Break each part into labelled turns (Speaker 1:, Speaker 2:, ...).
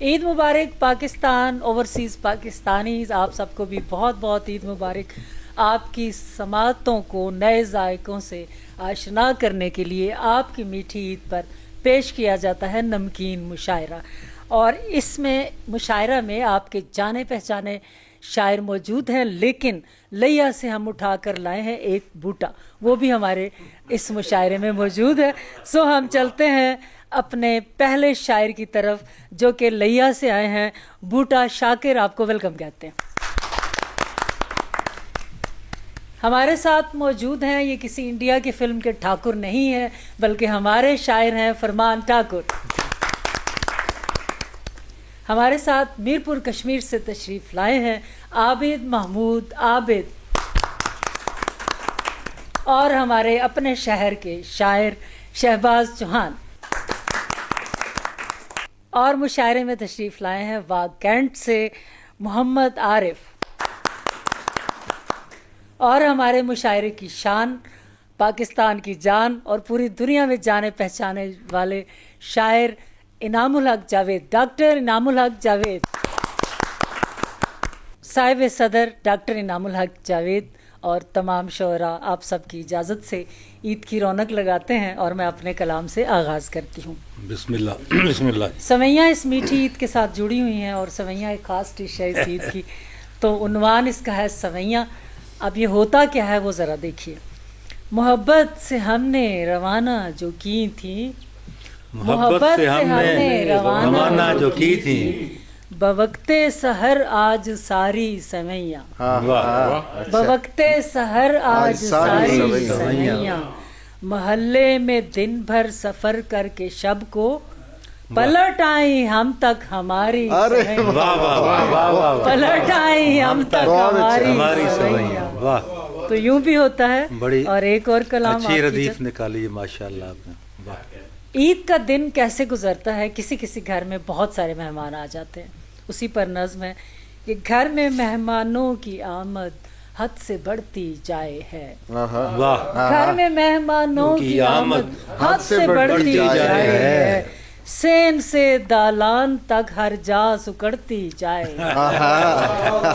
Speaker 1: ईद मुबारक Pakistan, overseas Pakistanis, आप सबको भी बहुत बहुत ईद मुबारक। आपकी समातों को नए जायकों से आशना करने के लिए आपकी मीठी ईद पर पेश किया जाता है नमकीन मुशायरा, और इसमें मुशायरा में आपके जाने पहचाने शायर मौजूद हैं, लेकिन लिया से हम उठा कर लाए हैं एक बूटा, वो भी हमारे इस मुशायरे में मौजूद है। सो हम चलते हैं अपने पहले शायर की तरफ जो कि लिया से आए हैं। बूटा शाकिर आपको वेलकम कहते हैं। हमारे साथ मौजूद हैं, ये किसी इंडिया की फिल्म के ठाकुर नहीं है बल्कि हमारे शायर हैं फरमान ठाकुर। हमारे साथ मीरपुर कश्मीर से तशरीफ़ लाए हैं आबिद महमूद आबिद, और हमारे अपने शहर के शायर शहबाज चौहान, और मुशायरे में तशरीफ़ लाए हैं वाग कैंट से मोहम्मद आरिफ, और हमारे मुशायरे की शान, पाकिस्तान की जान और पूरी दुनिया में जाने पहचाने वाले शायर इनामुल हक जावेद, डॉक्टर इनामुल हक जावेद। साहिब सदर डॉक्टर इनामुल हक जावेद और तमाम शोरा आप सबकी इजाज़त से ईद की रौनक लगाते हैं और मैं अपने कलाम से आगाज़ करती हूँ।
Speaker 2: बिस्मिल्लाह बिस्मिल्लाह।
Speaker 1: सवैयाँ इस मीठी ईद के साथ जुड़ी हुई हैं और सवैयाँ एक ख़ास डिश है इस ईद की, तो उन्वान इसका है सवैयाँ। अब ये होता क्या है वो ज़रा देखिए। मोहब्बत से हमने रवाना जो की थी,
Speaker 2: मोहब्बत से हमने रवाना जो की थी,
Speaker 1: बवक्ते सहर आज सारी सवैयाँ, बवक्ते सहर आज सारी सवैयाँ, महल्ले में दिन भर सफ़र करके शब को पलट आई हम तक हमारी सवैयाँ, पलट आई हम तक हमारी सवैयाँ। तो यूं भी होता है। और एक और कलाम
Speaker 2: अच्छी रदीफ निकाली है माशाल्लाह आपने।
Speaker 1: ईद का दिन कैसे गुजरता है, किसी किसी घर में बहुत सारे मेहमान आ जाते हैं, उसी पर नज़्म है कि घर में मेहमानों की आमद हद से बढ़ती जाए है। घर में मेहमानों की आमद हद से बढ़ती जाए है, सेन से दालान तक हर जा सुकड़ती जाए,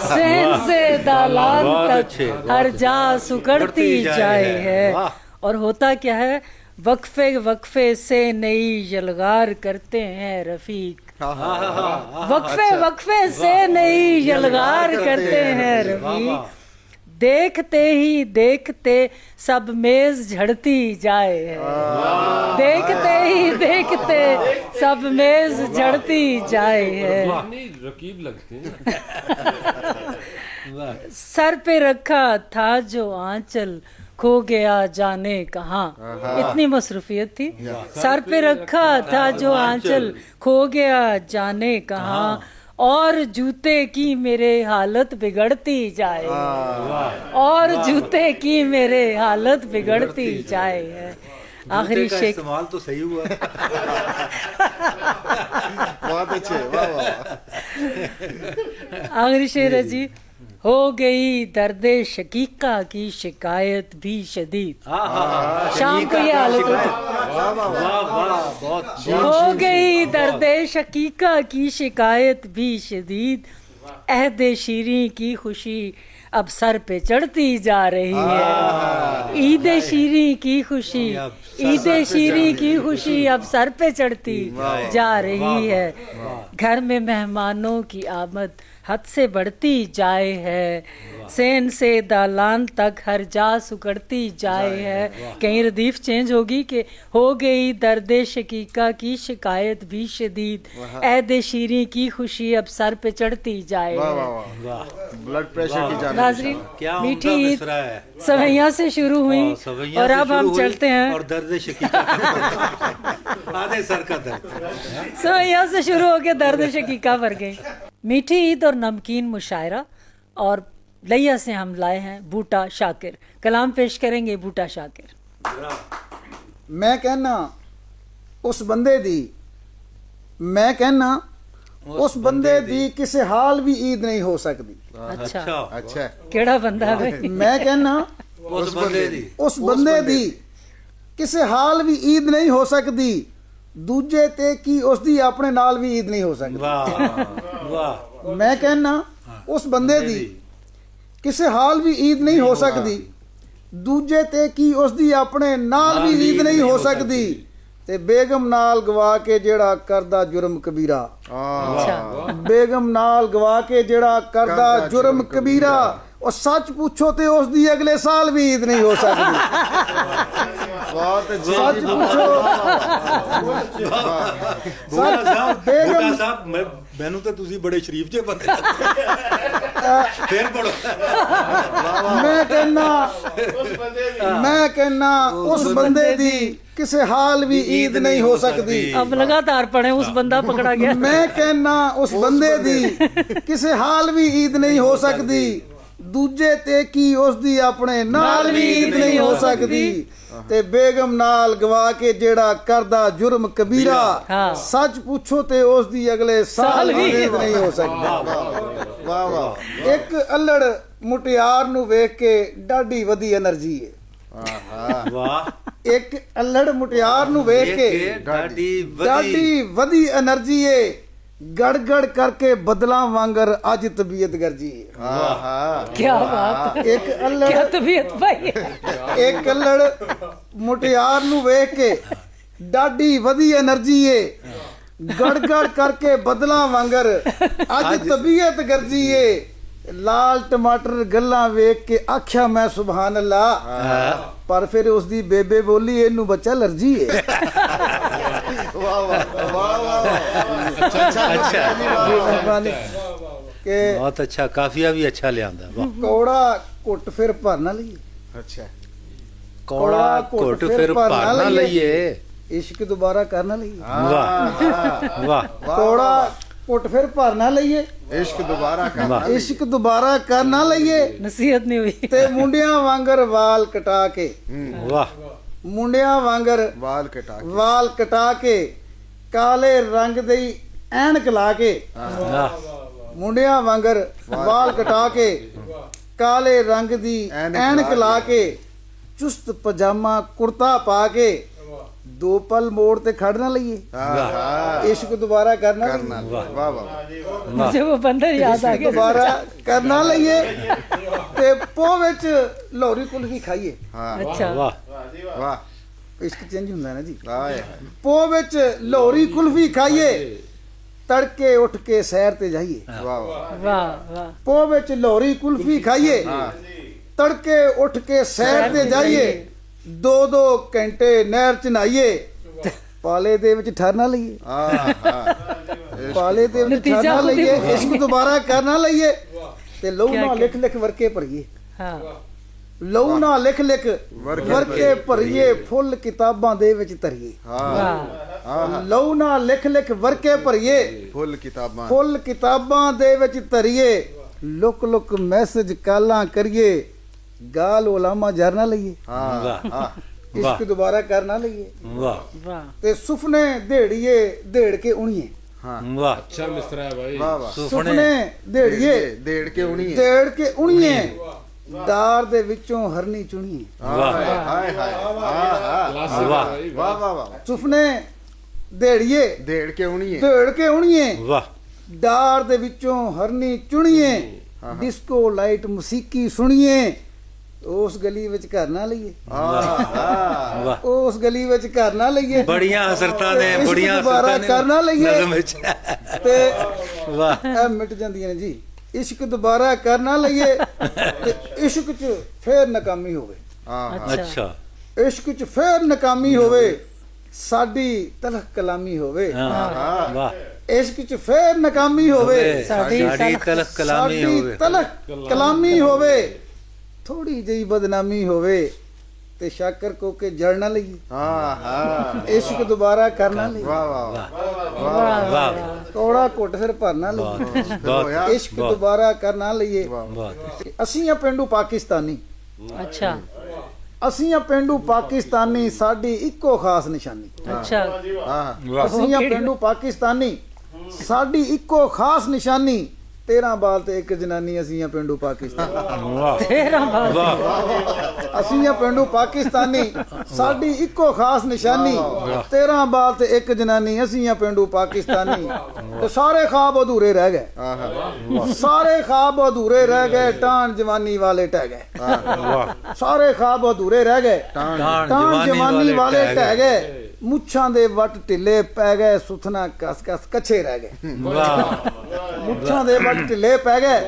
Speaker 1: सेन से दालान तक हर जा सुकड़ती जाए है। और होता क्या है, वक्फे वक्फे से नई यलगार करते हैं रफीक, वक्फे वक्फे से नई यलगार करते हैं रफीक, देखते ही देखते सब मेज झड़ती जाए है, देखते ही देखते सब मेज झड़ती जाए है।
Speaker 3: रकीब लगते हैं।
Speaker 1: सर पे रखा था जो आंचल खो गया जाने कहाँ, इतनी मसरूफियत थी। सर पे रखा था जो आंचल खो गया जाने कहाँ, और जूते की मेरे हालत बिगड़ती जाए, और जूते की मेरे हालत बिगड़ती जाए है। आखिरी शेख
Speaker 2: इस्तेमाल तो सही हुआ।
Speaker 4: बहुत अच्छे, वाह वाह।
Speaker 1: आखिरी शेर है जी, हो गई दर्दे शकीका की शिकायत भी शदीद। शाम को ये हालत होती, हो गई दर्दे शकीका की शिकायत भी शदीद, अहद शीरी की खुशी अब सर पे चढ़ती जा रही है, ईद शीरी की खुशी, ईद शीरी की खुशी अब सर पे चढ़ती जा रही है। घर में मेहमानों की आमद हद से बढ़ती जाए है, सेन से दालान तक हर जा सुकड़ती जाए है। कहीं रदीफ चेंज होगी कि हो गई दर्द शकीका की शिकायत भी शदीद, ऐद शीरी की खुशी अब सर पे चढ़ती जाए है।
Speaker 4: ब्लड प्रेशर की जान।
Speaker 1: नाज़रीन,
Speaker 2: क्या
Speaker 1: मीठी
Speaker 2: उम्दा
Speaker 1: ईद
Speaker 2: मिसरा है।
Speaker 1: सवैयाँ से शुरू हुई
Speaker 2: सवैयाँ
Speaker 1: और
Speaker 2: से
Speaker 1: अब
Speaker 2: शुरू
Speaker 1: हम
Speaker 2: हुई
Speaker 1: चलते हैं
Speaker 2: और दर्द शकीका आधे सर का दर्द।
Speaker 1: सवैयाँ से शुरू होकर दर्द शकीका पर गई। मीठी ईद और नमकीन मुशायरा, और लिया से हम लाए हैं बूटा शाकिर। कलाम पेश करेंगे बूटा शाकिर।
Speaker 4: मैं कहना उस बंदे दी, मैं कहना उस बंदे दी किसी हाल भी ईद नहीं हो सकती।
Speaker 1: अच्छा,
Speaker 4: अच्छा,
Speaker 1: केड़ा बंदा है भाई?
Speaker 4: मैं कहना
Speaker 2: उस बंदे दी,
Speaker 4: उस बंदे दी किसी हाल भी ईद नहीं हो सकती, ਦੂਜੇ ਤੇ ਕੀ ਉਸ ਦੀ ਆਪਣੇ ਨਾਲ ਵੀ ਈਦ ਨਹੀਂ ਹੋ ਸਕਦੀ।
Speaker 2: ਵਾਹ ਵਾਹ
Speaker 4: ਮੈਂ ਕਹਿਣਾ ਉਸ ਬੰਦੇ ਦੀ ਕਿਸੇ ਹਾਲ ਵੀ ਈਦ ਨਹੀਂ ਹੋ ਸਕਦੀ, ਦੂਜੇ ਤੇ ਕੀ ਉਸ ਦੀ ਆਪਣੇ ਨਾਲ ਵੀ ਈਦ ਨਹੀਂ ਹੋ ਸਕਦੀ, ਤੇ ਬੇਗਮ ਨਾਲ ਗਵਾ ਕੇ ਜਿਹੜਾ ਕਰਦਾ ਜੁਰਮ ਕਬੀਰਾ,
Speaker 1: ਅੱਛਾ
Speaker 4: ਬੇਗਮ ਨਾਲ ਗਵਾ ਕੇ ਜਿਹੜਾ ਕਰਦਾ ਜੁਰਮ ਕਬੀਰਾ, ਉਹ ਸੱਚ ਪੁੱਛੋ ਤੇ ਉਸ ਦੀ ਅਗਲੇ ਸਾਲ ਵੀ ਈਦ ਨਹੀਂ ਹੋ ਸਕਦੀ। ਸੱਚ ਪੁੱਛੋ
Speaker 2: ਬੇਗਮ ਸਾਹਿਬ ਮੈਨੂੰ ਤਾਂ ਤੁਸੀਂ ਬੜੇ ਸ਼ਰੀਫ ਜਿਹੇ ਬੰਦੇ ਫੇਰ ਪੜੋ।
Speaker 4: ਮੈਂ ਕਹਿਣਾ ਉਸ ਬੰਦੇ ਦੀ ਕਿਸੇ ਹਾਲ ਵੀ ਈਦ ਨਹੀਂ ਹੋ ਸਕਦੀ।
Speaker 1: अब लगातार पढ़े, उस बंदा पकड़ा गया।
Speaker 4: ਮੈਂ ਕਹਿਣਾ ਉਸ ਬੰਦੇ ਦੀ ਕਿਸੇ ਹਾਲ ਵੀ ਈਦ ਨਹੀਂ ਹੋ ਸਕਦੀ, ਦੂਜੇ ਤੇ ਕੀ ਉਸ ਦੀ ਆਪਣੇ ਨਾਲ ਵੀ ਈਦ ਨਹੀਂ ਹੋ ਸਕਦੀ, ਤੇ ਬੇਗਮ ਨਾਲ ਗਵਾ ਕੇ ਜਿਹੜਾ ਕਰਦਾ ਜੁਰਮ ਕਬੀਰਾ,
Speaker 1: ਹਾਂ।
Speaker 4: ਸੱਚ ਪੁੱਛੋ ਤੇ ਉਸ ਦੀ ਅਗਲੇ ਸਾਲ ਵੀ ਈਦ ਨਹੀਂ ਹੋ ਸਕਦੀ।
Speaker 3: ਵਾਹ ਵਾਹ
Speaker 4: ਇੱਕ ਅਲੜ ਮੁਟਿਆਰ ਨੂੰ ਵੇਖ ਕੇ ਡਾਢੀ ਵਧੀ એનર્ਜੀ ਹੈ।
Speaker 2: ਵਾਹ
Speaker 4: ਇੱਕ ਅਲੜ ਮੁਟਿਆਰ ਨੂੰ ਵੇਖ ਕੇ
Speaker 2: ਡਾਡੀ
Speaker 4: ਡਾਢੀ ਵਧੀ એનર્ਜੀ ਏ, ਗੜ ਕਰਕੇ ਬਦਲਾਂ ਵਾਂਗਰ ਅੱਜ ਤਬੀਅਤ ਗਰਜੀ ਏ।
Speaker 1: क्या बात है,
Speaker 4: ਇੱਕ ਅਲੜ
Speaker 1: क्या तबीयत भाई है।
Speaker 4: ਇੱਕ ਅਲੜ ਮੁਟਿਆਰ ਨੂੰ ਵੇਖ ਕੇ ਡਾਢੀ ਵਧੀ એનર્ਜੀ ਏ, ਗੜ ਕਰਕੇ ਬਦਲਾਂ ਵਾਂਗਰ ਅੱਜ ਤਬੀਅਤ ਗਰਜੀ ਏ। ਲਾਲ ਟਮਾਟਰ ਗੱਲਾਂ ਵੇਖ ਕੇ ਆਖਿਆ ਮੈਂ ਸੁਭਾਨ ਅੱਲਾ, ਪਰ ਫਿਰ ਉਸ ਦੀ ਬੇਬੇ ਬੋਲੀ ਇਹਨੂੰ ਬੱਚਾ ਅਲਰਜੀ ਏ।
Speaker 3: ਵਾਹ ਵਾਹ ਵਾਹ ਵਾਹ
Speaker 2: ਅੱਛਾ
Speaker 4: ਮਿਹਰਬਾਨੀ ਕਿ
Speaker 2: ਬਹੁਤ ਅੱਛਾ, ਕਾਫੀਆ ਵੀ ਅੱਛਾ ਲਿਆਂਦਾ। ਵਾਹ
Speaker 4: ਕੌੜਾ ਘੁੱਟ ਫਿਰ ਭਰ ਨਾ ਲਈਏ,
Speaker 3: ਅੱਛਾ
Speaker 2: ਕੌੜਾ ਘੁੱਟ ਫਿਰ ਭਰ ਨਾ ਲਈਏ।
Speaker 4: ਇਸ਼ਕ ਦੁਬਾਰਾ ਕਰ ਨਾ ਲਈਏ।
Speaker 2: ਵਾਹ ਵਾਹ
Speaker 4: ਕੌੜਾ ਘੁੱਟ ਫਿਰ ਭਰ ਨਾ ਲਈਏ,
Speaker 3: ਇਸ਼ਕ ਦੁਬਾਰਾ ਕਰਨਾ
Speaker 4: ਇਸ਼ਕ ਦੁਬਾਰਾ ਕਰ ਨਾ ਲਈਏ,
Speaker 1: नसीहत नहीं हुई।
Speaker 4: ਤੇ ਮੁੰਡਿਆਂ ਵਾਂਗਰ ਵਾਲ ਕਟਾ ਕੇ,
Speaker 2: ਵਾਹ
Speaker 4: ਮੁੰਡਿਆਂ ਵਾਂਗਰ
Speaker 3: ਵਾਲ ਕਟਾ ਕੇ
Speaker 4: ਵਾਲ ਕਟਾ ਕੇ, ਕਾਲੇ ਰੰਗ ਦੀ ਐਨਕ ਲਾ ਕੇ,
Speaker 2: ਵਾਹ
Speaker 4: ਮੁੰਡਿਆਂ ਵਾਂਗਰ ਵਾਲ ਕਟਾ ਕੇ, ਕਾਲੇ ਰੰਗ ਦੀ ਐਨਕ ਲਾ ਕੇ, ਚੁਸਤ ਪਜਾਮਾ ਕੁੜਤਾ ਪਾ ਕੇ, ਦੋ ਪਲ ਮੋੜ ਤੇ ਖੜ ਨਾ ਲਈਏ, ਇਸ਼ਕ ਦੁਬਾਰਾ ਕਰਨਾ
Speaker 3: ਕਰਨਾ ਵਾਹ ਵਾਹ
Speaker 1: मुझे वो बंदर याद आ गया।
Speaker 4: ਦੁਬਾਰਾ ਕਰਨਾ ਲਈਏ, ਤੇ ਪੋ ਵਿੱਚ ਲੋਰੀ ਕੁਲਫੀ ਖਾਈਏ।
Speaker 1: अच्छा
Speaker 2: ਵਾਹ
Speaker 3: ਵਾਹ
Speaker 4: ਇਸ਼ਕ ਚੇਂਜ ਹੁੰਦਾ ਨਾ ਜੀ।
Speaker 3: ਵਾਹ
Speaker 4: ਪੋ ਵਿੱਚ ਲੋਰੀ ਕੁਲਫੀ ਖਾਈਏ, ਤੜਕੇ ਉੱਠ ਕੇ ਸੈਰ ਤੇ ਜਾਈਏ।
Speaker 3: ਵਾਹ ਵਾਹ
Speaker 1: वाह वाह।
Speaker 4: ਪੋ ਵਿੱਚ ਲੋਰੀ ਕੁਲਫੀ ਖਾਈਏ, ਤੜਕੇ ਉੱਠ ਕੇ ਸੈਰ ਤੇ ਜਾਈਏ, 2-2 ਘੰਟੇ ਨਹਿਰ ਚ ਨਹਾਈਏ, ਪਾਲੇ ਦੇ ਵਿੱਚ ਠਰਨਾ ਲਈਏ, ਪਾਲੇ ਦੇ ਵਿੱਚ
Speaker 1: ਨਤੀਜਾ
Speaker 4: ਠਰਨਾ
Speaker 1: ਖੁਦ ਹੀ
Speaker 4: ਲਈਏ, ਇਸ਼ਕ ਦੁਬਾਰਾ ਕਰਨਾ ਲਈਏ, ਤੇ ਲਹੂ
Speaker 1: ਕਿਆ
Speaker 4: ਨਾਲ
Speaker 1: ਕਿਆ?
Speaker 4: ਲਿਖ ਵਰਕੇ ਭਰੀਏ,
Speaker 1: हाँ
Speaker 4: ਲਹੂ ਨਾਲ ਲਿਖ ਵਰਕੇ ਭਰੀਏ, ਫੁੱਲ ਕਿਤਾਬਾਂ ਦੇ ਵਿੱਚ ਧਰੀਏ।
Speaker 1: वाह
Speaker 4: ਲਹੂ ਨਾਲ ਲਿਖ ਵਰਕੇ ਭਰੀਏ,
Speaker 3: ਫੁੱਲ ਕਿਤਾਬਾਂ
Speaker 4: ਫੁੱਲ ਕਿਤਾਬਾਂ ਦੇ ਵਿੱਚ ਧਰੀਏ, ਲੁਕ ਮੈਸੇਜ ਕਾਲਾਂ ਕਰੀਏ, ਗਾਲ ਉਲਾਮਾ ਜਰਨਾ ਲਈਏ, ਇਸ਼ਕ ਦੁਬਾਰਾ ਕਰਨਾ ਲਈਏ,
Speaker 2: ਵਾਹ
Speaker 1: वाह।
Speaker 4: ਤੇ ਸੁਪਨੇ ਢੇੜੀਏ ਢੇੜ ਕੇ ਉਣੀਏ,
Speaker 2: ਵਾਹ
Speaker 5: अच्छा मिसरा है भाई।
Speaker 3: ਵਾਹ ਵਾਹ
Speaker 4: ਸੁਪਨੇ ਢੇੜੀਏ
Speaker 3: ਦੇੜ ਕੇ ਉਣੀ
Speaker 4: ਢੇੜ ਕੇ ਉਣੀਏ, ਡਾਰ ਦੇ ਵਿੱਚੋਂ ਹਰਨੀ ਚੁਣੀਏ।
Speaker 2: ਵਾਹ
Speaker 3: ਹਾਏ ਹਾਏ
Speaker 5: क्लासिक है
Speaker 2: वाह।
Speaker 5: भाई।
Speaker 3: ਵਾਹ ਵਾਹ ਵਾਹ
Speaker 4: ਸੁਪਨੇ ਢੇੜੀਏ
Speaker 3: ਦੇੜ ਕੇ ਉਣੀ
Speaker 4: ਢੇੜ ਕੇ ਉਣੀਏ,
Speaker 2: ਵਾਹ
Speaker 4: ਡਾਰ ਦੇ ਵਿੱਚੋਂ ਹਰਨੀ ਚੁਣੀਏ, ਡਿਸਕੋ ਲਾਈਟ ਮੂਸੀਕੀ ਸੁਣੀਏ, ਉਸ ਗਲੀ ਵਿੱਚ ਘਰ ਨਾ ਲਈਏ,
Speaker 2: ਵਾਹ
Speaker 4: ਉਸ ਗਲੀ ਵਿੱਚ ਘਰ ਨਾ ਲਈਏ,
Speaker 2: ਬੜੀਆਂ ਹਸਰਤਾਂ ਨੇ,
Speaker 4: ਇਸ਼ਕ
Speaker 2: ਬੜੀਆਂ
Speaker 4: ਦੁਬਾਰਾ
Speaker 2: ਹਸਰਤਾਂ ਨੇ
Speaker 4: ਕਰਨਾ ਲਈਏ,
Speaker 2: ਨਜ਼ਮ ਵਿੱਚ।
Speaker 4: ਤੇ
Speaker 2: ਵਾਹ
Speaker 4: ਇਹ ਮਿਟ ਜਾਂਦੀਆਂ ਨੇ ਜੀ। ਇਸ਼ਕ ਦੁਬਾਰਾ ਕਰਨਾ ਲਈਏ, ਤੇ ਇਸ਼ਕ 'ਚ ਫੇਰ ਨਾਕਾਮੀ ਹੋਵੇ,
Speaker 2: ਅੱਛਾ
Speaker 4: ਇਸ਼ਕ 'ਚ ਫੇਰ ਨਾਕਾਮੀ ਹੋਵੇ, ਸਾਡੀ ਤਲਖ ਕਲਾਮੀ ਹੋਵੇ,
Speaker 2: ਹਾਂ ਵਾਹ
Speaker 4: ਇਸ਼ਕ 'ਚ ਫੇਰ ਨਾਕਾਮੀ ਹੋਵੇ,
Speaker 2: ਸਾਡੀ ਤਲਖ ਕਲਾਮੀ
Speaker 4: ਸਾਡੀ
Speaker 2: ਹੋਵੇ।
Speaker 4: ਤਲਖ ਕਲਾਮੀ ਹੋਵੇ, ਥੋੜੀ ਜਿਹੀ ਬਦਨਾਮੀ ਹੋਵੇ, ਤੇ ਸ਼ਾਕਰ ਕੋ ਕੇ ਜੜ ਨਾ ਲਈਏ, ਇਸ਼ਕ ਦੁਬਾਰਾ ਕਰਨਾ ਲਈ,
Speaker 3: ਵਾਹ ਵਾਹ
Speaker 1: वाह
Speaker 2: ਵਾਹ
Speaker 4: ਕੌੜਾ ਘੁੱਟ ਫਿਰ ਭਰਨਾ ਲਈ,
Speaker 2: ਬਹੁਤ
Speaker 4: ਇਸ਼ਕ ਦੁਬਾਰਾ ਕਰਨਾ ਲਈਏ।
Speaker 2: ਬਹੁਤ
Speaker 4: ਅਸੀਂ ਆ ਪਿੰਡੂ ਪਾਕਿਸਤਾਨੀ,
Speaker 1: अच्छा
Speaker 4: ਅਸੀਂ ਆ ਪਿੰਡੂ ਪਾਕਿਸਤਾਨੀ, ਸਾਡੀ ਇੱਕੋ ਖਾਸ ਨਿਸ਼ਾਨੀ,
Speaker 1: अच्छा
Speaker 3: ਹਾਂ
Speaker 2: ਵਾਹ
Speaker 4: ਅਸੀਂ ਆ ਪਿੰਡੂ ਪਾਕਿਸਤਾਨੀ, ਸਾਡੀ ਇੱਕੋ ਖਾਸ ਨਿਸ਼ਾਨੀ, 13 ਬਾਲ ਤੇ ਇੱਕ ਜਨਾਨੀ, ਅਸੀਂ ਆ ਪਿੰਡੂ ਪਾਕਿਸਤਾਨ।
Speaker 2: ਵਾਹ
Speaker 1: 13 ਬਾਲ
Speaker 2: ਵਾਹ
Speaker 4: ਅਸੀਂ ਆ ਪਿੰਡੂ ਪਾਕਿਸਤਾਨੀ, ਸਾਡੀ ਇੱਕੋ ਖਾਸ ਨਿਸ਼ਾਨੀ, 13 ਬਾਲ ਤੇ ਇੱਕ ਜਨਾਨੀ, ਅਸੀਂ ਆ ਪਿੰਡੂ ਪਾਕਿਸਤਾਨੀ। ਤੇ ਸਾਰੇ ਖਾਬ ਅਧੂਰੇ ਰਹਿ ਗਏ, ਸਾਰੇ ਖਾਬ ਅਧੂਰੇ ਰਹਿ ਗਏ, ਟਾਣ ਜਵਾਨੀ ਵਾਲੇ ਟਹਿ ਗਏ।
Speaker 2: ਵਾਹ
Speaker 4: ਸਾਰੇ ਖਾਬ ਅਧੂਰੇ ਰਹਿ ਗਏ,
Speaker 2: ਟਾਣ
Speaker 4: ਟਾਣ ਜਵਾਨੀ ਵਾਲੇ ਟਹਿ ਗਏ। ਮੁੱਛਾਂ ਦੇ ਵੱਟ ਢਿੱਲੇ ਪੈ ਗਏ, ਸੁਥਨਾ ਕਸ ਕਸ ਕੱਛੇ ਰਹਿ ਗਏ।
Speaker 2: ਵਾਹ
Speaker 4: ਮੁੱਛਾਂ ਦੇ ਵੱਟ ਢਿੱਲੇ ਪੈ ਗਏ,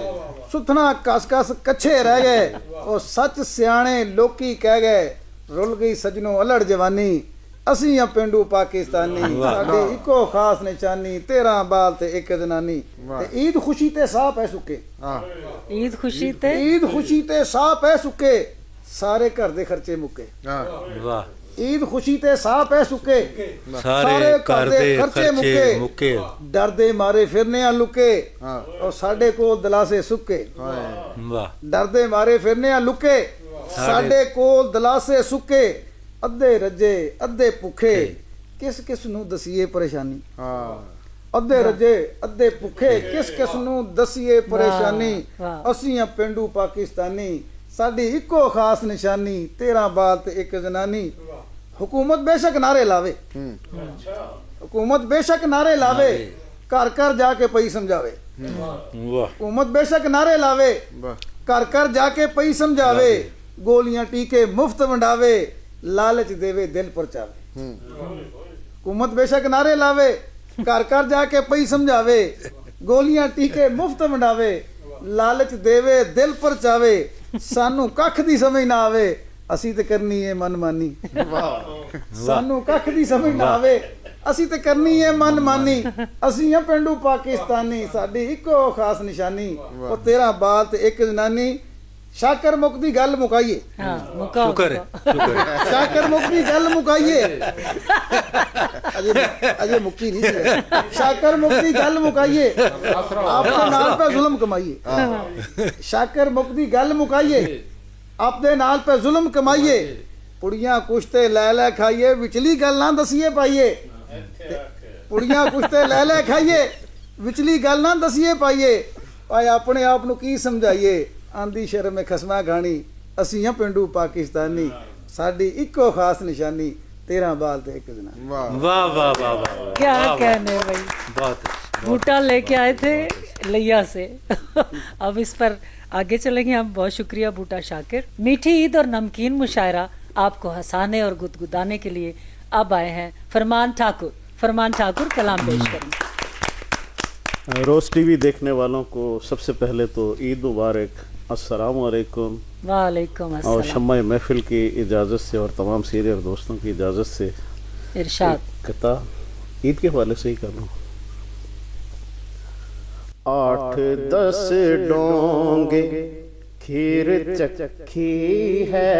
Speaker 4: ਸੁਥਨਾ ਕਸ ਕਸ ਕੱਛੇ ਰਹਿ ਗਏ। ਉਹ ਸੱਚ ਸਿਆਣੇ ਲੋਕੀ ਕਹਿ ਗਏ, ਰੁੱਲ ਗਈ ਸਜਣੋ ਅਲੜ ਜਵਾਨੀ, ਅਸੀਂ ਆ ਪਿੰਡੂ ਪਾਕਿਸਤਾਨੀ। ਸਾਡੀ ਇੱਕੋ ਖਾਸ ਨਿਸ਼ਾਨੀ, 13 ਬਾਲ ਤੇ ਇੱਕ ਜਨਾਨੀ। ਤੇ ਈਦ ਖੁਸ਼ੀ ਤੇ ਸਾਹ ਪੈ ਸੁੱਕੇ,
Speaker 1: ईद खुशी ते
Speaker 4: ਈਦ ਖੁਸ਼ੀ ਤੇ ਸਾਹ ਪੈ ਸੁੱਕੇ, ਸਾਰੇ ਘਰ ਦੇ ਖਰਚੇ ਮੁੱਕੇ।
Speaker 2: ਵਾਹ
Speaker 4: ਈਦ ਖੁਸ਼ੀ ਤੇ ਸਾਹ ਪੈ ਸੁੱਕੇ,
Speaker 2: ਸਾਰੇ ਘਰ ਦੇ ਖਰਚੇ ਮੁੱਕੇ।
Speaker 4: ਡਰਦੇ ਮਾਰੇ ਫਿਰਨੇ ਆ ਲੁਕੇ, ਉਹ ਸਾਡੇ ਕੋਲ ਦਲਾਸੇ ਸੁੱਕੇ।
Speaker 2: ਵਾਹ
Speaker 4: ਡਰਦੇ ਮਾਰੇ ਫਿਰਨੇ ਆ ਲੁਕੇ, ਸਾਡੇ ਕੋਲ ਦਲਾਸੇ ਸੁੱਕੇ। ਅੱਧੇ ਰੱਜੇ ਅੱਧੇ ਭੁੱਖੇ, ਕਿਸ ਕਿਸ ਨੂੰ ਦਸੀਏ ਪਰੇਸ਼ਾਨੀ। ਅੱਧੇ ਰੱਜੇ ਅੱਧੇ ਭੁੱਖੇ, ਕਿਸ ਕਿਸ ਨੂੰ ਦਸੀਏ ਪਰੇਸ਼ਾਨੀ।
Speaker 1: ਵਾਹ।
Speaker 4: ਅਸੀਂ ਆ ਪਿੰਡੂ ਪਾਕਿਸਤਾਨੀ, ਸਾਡੀ ਇੱਕੋ ਖਾਸ ਨਿਸ਼ਾਨੀ, 13 ਬਾਲ ਤੇ ਇੱਕ ਜਨਾਨੀ। हुकूमत बेशक नारे लावे, हुकूमत बेशक नारे लावे, घर घर जाके पई समझावे।
Speaker 2: वाह
Speaker 4: हुकूमत बेशक नारे लावे, घर घर जाके पई समझावे। गोलियां टीके मुफ्त वंडावे, लालच देवे दिल परचावे। हुकूमत बेशक नारे लावे, घर घर जाके पई समझावे। गोलियां टीके मुफ्त वंडावे, लालच देवे दिल परचावे। सानू कख दी समझ ना आवे, ਅਸੀਂ ਤੇ ਕਰਨੀ ਹੈ ਮਨਮਾਨੀ। ਸਾਨੂੰ ਕੱਖ ਦੀ ਸਮਝ ਨਾ ਆਵੇ, ਅਸੀਂ ਤੇ ਕਰਨੀ ਹੈ ਮਨਮਾਨੀ। ਅਸੀਂ ਆ ਪਿੰਡੂ ਪਾਕਿਸਤਾਨੀ, ਸਾਡੀ ਇੱਕੋ ਖਾਸ ਨਿਸ਼ਾਨੀ, ਉਹ 13 ਬਾਲ ਤੇ ਇੱਕ ਜਨਾਨੀ। ਸ਼ਾਕਰ ਮੁੱਕ ਦੀ ਗੱਲ ਮੁਕਾਈਏ,
Speaker 1: हाँ मुकाओ
Speaker 2: शुक्र है शुक्र है
Speaker 4: ਸ਼ਾਕਰ ਮੁੱਕ ਦੀ ਗੱਲ ਮੁਕਾਈਏ। ਅਜੇ ਮੁੱਕੀ ਨਹੀਂ ਸੀ। ਸ਼ਾਕਰ ਮੁੱਕ ਦੀ ਗੱਲ ਮੁਕਾਈਏ, ਆਪਣੇ ਨਾਲ ਪੇ ਜ਼ੁਲਮ ਕਮਾਈਏ। ਸ਼ਾਕਰ ਮੁੱਕ ਦੀ ਗੱਲ ਮੁਕਾਈਏ, ਆਪਣੇ ਨਾਲ ਪੇ ਜ਼ੁਲਮ ਕਮਾਈਏ। ਪੁੜੀਆਂ ਕੁਸ਼ਤੇ ਲੈ ਲੈ ਖਾਈਏ, ਵਿਚਲੀ ਗੱਲ ਨਾ ਦਸੀਏ ਪਾਈਏ। ਪੁੜੀਆਂ ਕੁਸ਼ਤੇ ਲੈ ਲੈ ਖਾਈਏ, ਵਿਚਲੀ ਗੱਲ ਨਾ ਦਸੀਏ ਪਾਈਏ। ਆਏ ਆਪਣੇ ਆਪ ਨੂੰ ਕੀ ਸਮਝਾਈਏ, ਆਂਦੀ ਸ਼ਰਮ ਹੈ ਖਸਮਾ ਗਾਣੀ। ਅਸੀਂ ਆ ਪਿੰਡੂ ਪਾਕਿਸਤਾਨੀ, ਸਾਡੀ ਇੱਕੋ ਖਾਸ ਨਿਸ਼ਾਨੀ, 13 ਬਾਲ ਤੇ ਇੱਕ ਜਨਾਨੀ।
Speaker 2: वाह वाह वाह वाह
Speaker 1: क्या कहने भाई,
Speaker 2: बहुत
Speaker 1: बूटा लेके आए थे लिया से। अब इस पर आगे चलेंगे हम। बहुत शुक्रिया बूटा शाकिर। मीठी ईद और नमकीन मुशायरा आपको हंसाने और गुदगुदाने के लिए अब आए हैं फरमान ठाकुर। फरमान ठाकुर कलाम पेश करेंगे।
Speaker 6: रोज़ टीवी देखने वालों को सबसे पहले तो ईद मुबारक, अस्सलाम वालेकुम।
Speaker 1: वालेकुम
Speaker 6: और
Speaker 1: अस्सलाम।
Speaker 6: शम्मा महफिल की इजाज़त से और तमाम सीनियर दोस्तों की इजाज़त से
Speaker 1: इरशाद।
Speaker 6: कहता ईद के हवाले से ही कर रहा हूँ। 8-10 डोंगे खीर चखी है,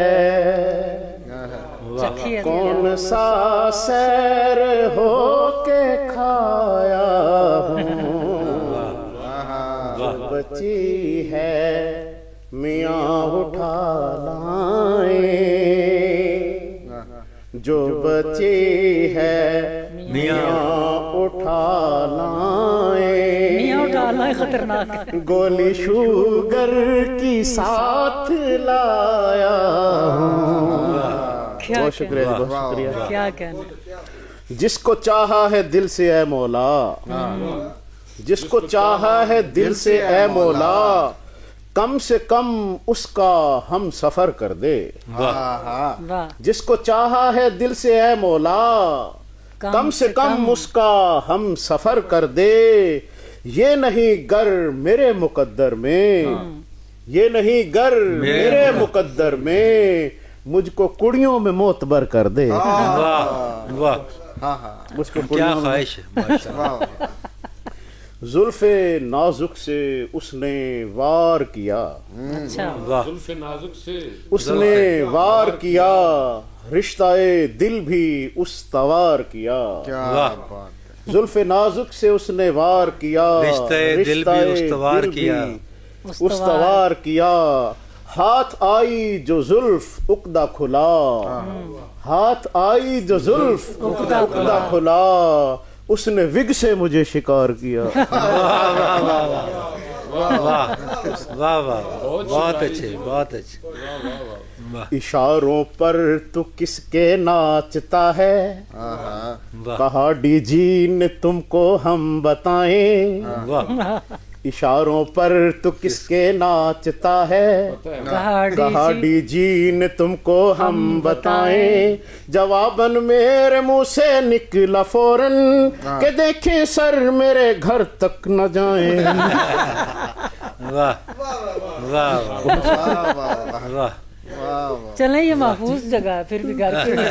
Speaker 1: चखी है
Speaker 6: कौन सा सैर हो के खाया हूँ। बची है मियाँ उठा लाए, जो बची है मियाँ उठा लाए।
Speaker 1: मियाँ उठा लाए खतरनाक।
Speaker 6: गोली शुगर की साथ लाया हूँ।
Speaker 1: क्या
Speaker 6: बहुत शुक्रिया जी,
Speaker 1: कहने,
Speaker 6: बहुत शुक्रिया।
Speaker 1: क्या कहने।
Speaker 6: जिसको चाहा है दिल से ऐ मौला, जिसको चाहा है दिल से ऐ मौला, कम से कम उसका हम सफर कर दे।
Speaker 1: वाह।
Speaker 6: जिसको चाहा है दिल से ऐ मौला, कम से कम उसका हम सफर कर दे। ये नहीं गर मेरे मुकद्दर में, ये नहीं गर मेरे मुकद्दर में, मुझको कुड़ियों में मोतबर कर दे।
Speaker 2: वाह वाह
Speaker 6: मुझको
Speaker 2: क्या
Speaker 6: कुड़ियों में
Speaker 2: ख्वाहिश है माशाअल्लाह।
Speaker 6: जुल्फे नाजुक से उसने वार किया,
Speaker 1: अच्छा।
Speaker 2: वाह
Speaker 5: जुल्फे नाजुक से
Speaker 6: उसने वार किया, रिश्ताए दिल भी उस्तवार किया।
Speaker 2: वाह
Speaker 6: जुल्फे नाजुक से उसने वार किया,
Speaker 2: रिश्ताए दिल भी उस्तवार
Speaker 6: दिल भी
Speaker 2: किया।
Speaker 6: उस्तवार किया। हाथ आई जो जुल्फ उकदा खुला, हाथ आई जो जुल्फ उकदा खुला, उसने विग से मुझे शिकार किया।
Speaker 2: वाह वाह वाह बहुत अच्छे बहुत अच्छे वाह
Speaker 6: इशारों पर तू किसके नाचता है,
Speaker 3: आहा
Speaker 2: वाह
Speaker 6: कहा डीजी ने तुमको हम बताएं।
Speaker 2: वाह
Speaker 6: इशारों पर तू किसके नाचता है, कहा डीजी ने तुमको हम बताएं। जवाबन मेरे मुंह से निकला फौरन के देखें सर मेरे घर तक न जाएं।
Speaker 2: वाह वाह वाह वाह
Speaker 1: चलें, ये महफूज जगह है फिर भी घर के लिए।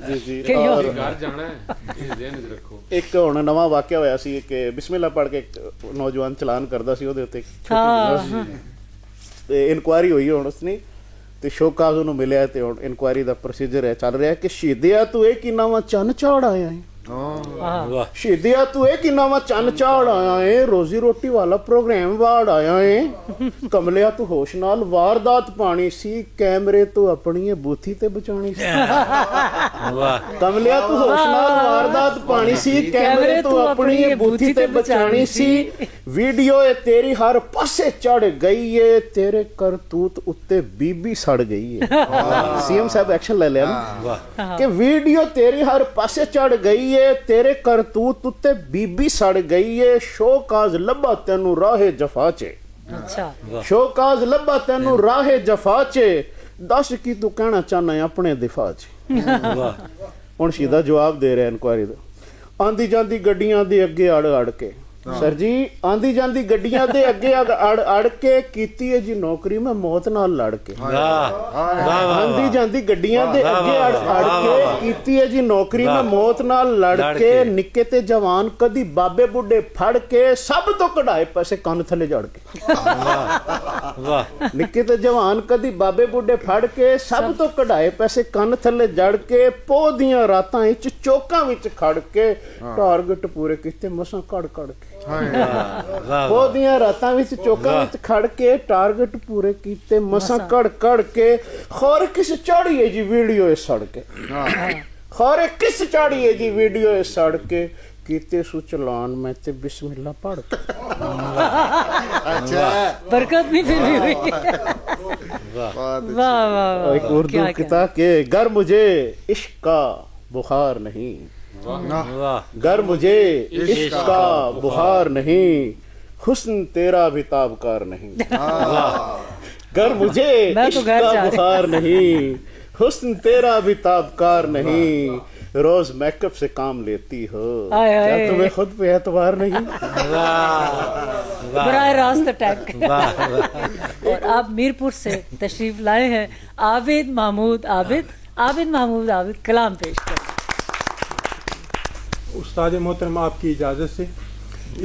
Speaker 6: जी जी।
Speaker 1: कहीं और।
Speaker 5: घर जाना है ध्यान रखो।
Speaker 6: ਇੱਕ ਹੁਣ ਨਵਾਂ ਵਾਕਿਆ ਹੋਇਆ ਸੀ ਕਿ ਬਿਸਮਿਲ੍ਲਾ ਪੜ੍ਹ ਕੇ ਇੱਕ ਨੌਜਵਾਨ ਚਲਾਨ ਕਰਦਾ ਸੀ, ਉਹਦੇ ਉੱਤੇ ਇੱਕ ਛੋਟੀ ਜਿਹੀ ਤੇ ਇਨਕੁਆਇਰੀ ਹੋਈ ਹੁਣ ਉਸਨੇ ਤੇ ਸ਼ੋਕਾਜ਼ ਉਹਨੂੰ ਮਿਲਿਆ ਤੇ ਹੁਣ ਇਨਕੁਆਇਰੀ ਦਾ ਪ੍ਰੋਸੀਜਰ ਹੈ ਚੱਲ ਰਿਹਾ ਕਿ ਸ਼ਹੀਦਿਆ ਤੂੰ ਇਹ ਕੀ ਨਵਾਂ ਚੰਨ ਚਾੜ ਆਇਆ ਹੈ,
Speaker 2: वाह
Speaker 6: ਸ਼ਹੀਦਿਆ ਤੂੰ ਇਹ ਕੀ ਨਵਾਂ ਚੰਨ ਚਾੜ ਆਇਆ ਹੈ, ਰੋਜ਼ੀ ਰੋਟੀ ਵਾਲਾ ਪ੍ਰੋਗਰਾਮ ਵਾੜ ਆਇਆ ਹੈ। ਕਮਲਿਆ ਤੂੰ ਹੋਸ਼ ਨਾਲ ਵਾਰਦਾਤ ਪਾਣੀ ਸੀ, ਕੈਮਰੇ ਤੋਂ ਆਪਣੀ ਇਹ ਬੂਥੀ ਤੇ ਬਚਾਣੀ ਸੀ।
Speaker 2: वाह
Speaker 6: ਕਮਲਿਆ ਤੂੰ ਹੋਸ਼ ਨਾਲ ਵਾਰਦਾਤ ਪਾਣੀ ਸੀ, ਕੈਮਰੇ ਤੋਂ ਆਪਣੀ ਇਹ ਬੂਥੀ ਤੇ ਬਚਾਣੀ ਸੀ। ਵੀਡੀਓ ਇਹ ਤੇਰੀ ਹਰ ਪਾਸੇ ਚੜ ਗਈ ਏ, ਤੇਰੇ ਕਰਤੂਤ ਉੱਤੇ ਬੀਬੀ ਸੜ ਗਈ ਏ। ਸੀਐਮ ਸਾਹਿਬ ਐਕਸ਼ਨ ਲੈ ਲਿਆ ਨਾ ਕਿ ਵੀਡੀਓ ਤੇਰੀ ਹਰ ਪਾਸੇ ਚੜ ਗਈ ਏ, ਤੇਰੇ ਕਰਤੂਤ ਉੱਤੇ ਬੀਬੀ ਸੜ ਗਈ ਏ। ਸ਼ੋਕਾਜ਼ ਲੱਭਾ ਤੈਨੂੰ ਰਾਹੇ ਜਫਾ 'ਚ,
Speaker 1: अच्छा
Speaker 6: ਸ਼ੋਕਾਜ਼ ਲੱਭਾ ਤੈਨੂੰ ਰਾਹੇ ਜਫਾ 'ਚ, ਦੱਸ ਕੀ ਤੂੰ ਕਹਿਣਾ ਚਾਹਨਾ ਆਪਣੇ ਦਿਫਾ 'ਚ।
Speaker 2: वाह
Speaker 6: ਹੁਣ ਸ਼ਹੀਦਾ ਜਵਾਬ ਦੇ ਰਿਹਾ ਇਨਕੁਆਇਰੀ ਦਾ। ਆਂਦੀ ਜਾਂਦੀ ਗੱਡੀਆਂ ਦੇ ਅੱਗੇ ਅੜ ਅੜ ਕੇ, ਸਰ ਜੀ ਆਂਦੀ ਜਾਂਦੀ ਗੱਡੀਆਂ ਦੇ ਅੱਗੇ ਅੜ ਅੜ ਕੇ ਕੀਤੀ ਹੈ ਜੀ ਨੌਕਰੀ ਮੈਂ ਮੌਤ ਨਾਲ ਲੜ ਕੇ।
Speaker 2: वाह वाह
Speaker 6: ਆਂਦੀ ਜਾਂਦੀ ਗੱਡੀਆਂ ਦੇ ਅੱਗੇ ਅੜ ਅੜ ਕੇ ਕੀਤੀ ਹੈ ਜੀ ਨੌਕਰੀ ਮੈਂ ਮੌਤ ਨਾਲ ਲੜ ਕੇ। ਨਿੱਕੇ ਤੇ ਜਵਾਨ ਕਦੀ ਬਾਬੇ ਬੁੱਢੇ ਫੜ ਕੇ, ਸਭ ਤੋਂ ਕਢਾਏ ਪੈਸੇ ਕੰਨ ਥੱਲੇ ਜੜ ਕੇ।
Speaker 2: वाह
Speaker 6: ਨਿੱਕੇ ਤੇ ਜਵਾਨ ਕਦੀ ਬਾਬੇ ਬੁੱਢੇ ਫੜ ਕੇ, ਸਭ ਤੋਂ ਕਢਾਏ ਪੈਸੇ ਕੰਨ ਥੱਲੇ ਜੜ ਕੇ। ਪੋਹ ਦੀਆਂ ਰਾਤਾਂ ਵਿੱਚ ਚੌਕਾਂ ਵਿੱਚ ਖੜ ਕੇ, ਟਾਰਗੇਟ ਪੂਰੇ ਕੀਤੇ ਮਸਾਂ ਕੜ ਕੜ ਕੇ।
Speaker 2: वाह
Speaker 6: ਪੋਹ ਦੀਆਂ ਰਾਤਾਂ ਵਿੱਚ ਚੌਕਾਂ ਵਿੱਚ ਖੜ ਕੇ, ਟਾਰਗੇਟ ਪੂਰੇ ਕੀਤੇ ਮਸਾਂ ਕੜ ਕੜ ਕੇ। ਖੌਰ ਕਿਸ ਚਾੜੀਏ ਜੀ ਵੀਡੀਓ ਇਹ ਸੜ ਕੇ, ਖੌਰ ਕਿਸ ਚਾੜੀਏ ਜੀ ਵੀਡੀਓ ਇਹ ਸੜ ਕੇ। ਕੀਤੇ ਸੂ ਚਲਾਨ ਮੈਂ ਤੇ ਬਿਸਮਿल्ला ਪੜ ਕੇ।
Speaker 3: अच्छा
Speaker 1: बरकत भी फिर भी हुई।
Speaker 3: बहुत
Speaker 1: वाह वाह वाह
Speaker 6: एक उर्दू किताब के गर मुझे इश्क का बुखार नहीं,
Speaker 2: वाह
Speaker 6: गर मुझे इश्क का बुखार नहीं, हुस्न तेरा भी ताबकार नहीं। गर मुझे
Speaker 1: मैं तो
Speaker 6: इश्क
Speaker 1: घर
Speaker 6: का
Speaker 1: जा रही।
Speaker 6: बुखार नहीं, हुस्न तेरा भी ताबकार नहीं। रोज मेकअप से काम लेती हो,
Speaker 1: हाय
Speaker 6: क्या
Speaker 1: हाय।
Speaker 6: तुम्हें खुद पे एतबार नहीं?
Speaker 1: बराह रास्त अटैक।
Speaker 2: वाह
Speaker 1: और आप मीरपुर से तशरीफ लाए हैं आबिद महमूद आबिद कलाम पेश करें।
Speaker 7: उस्ताद मोहतरम आपकी इजाज़त से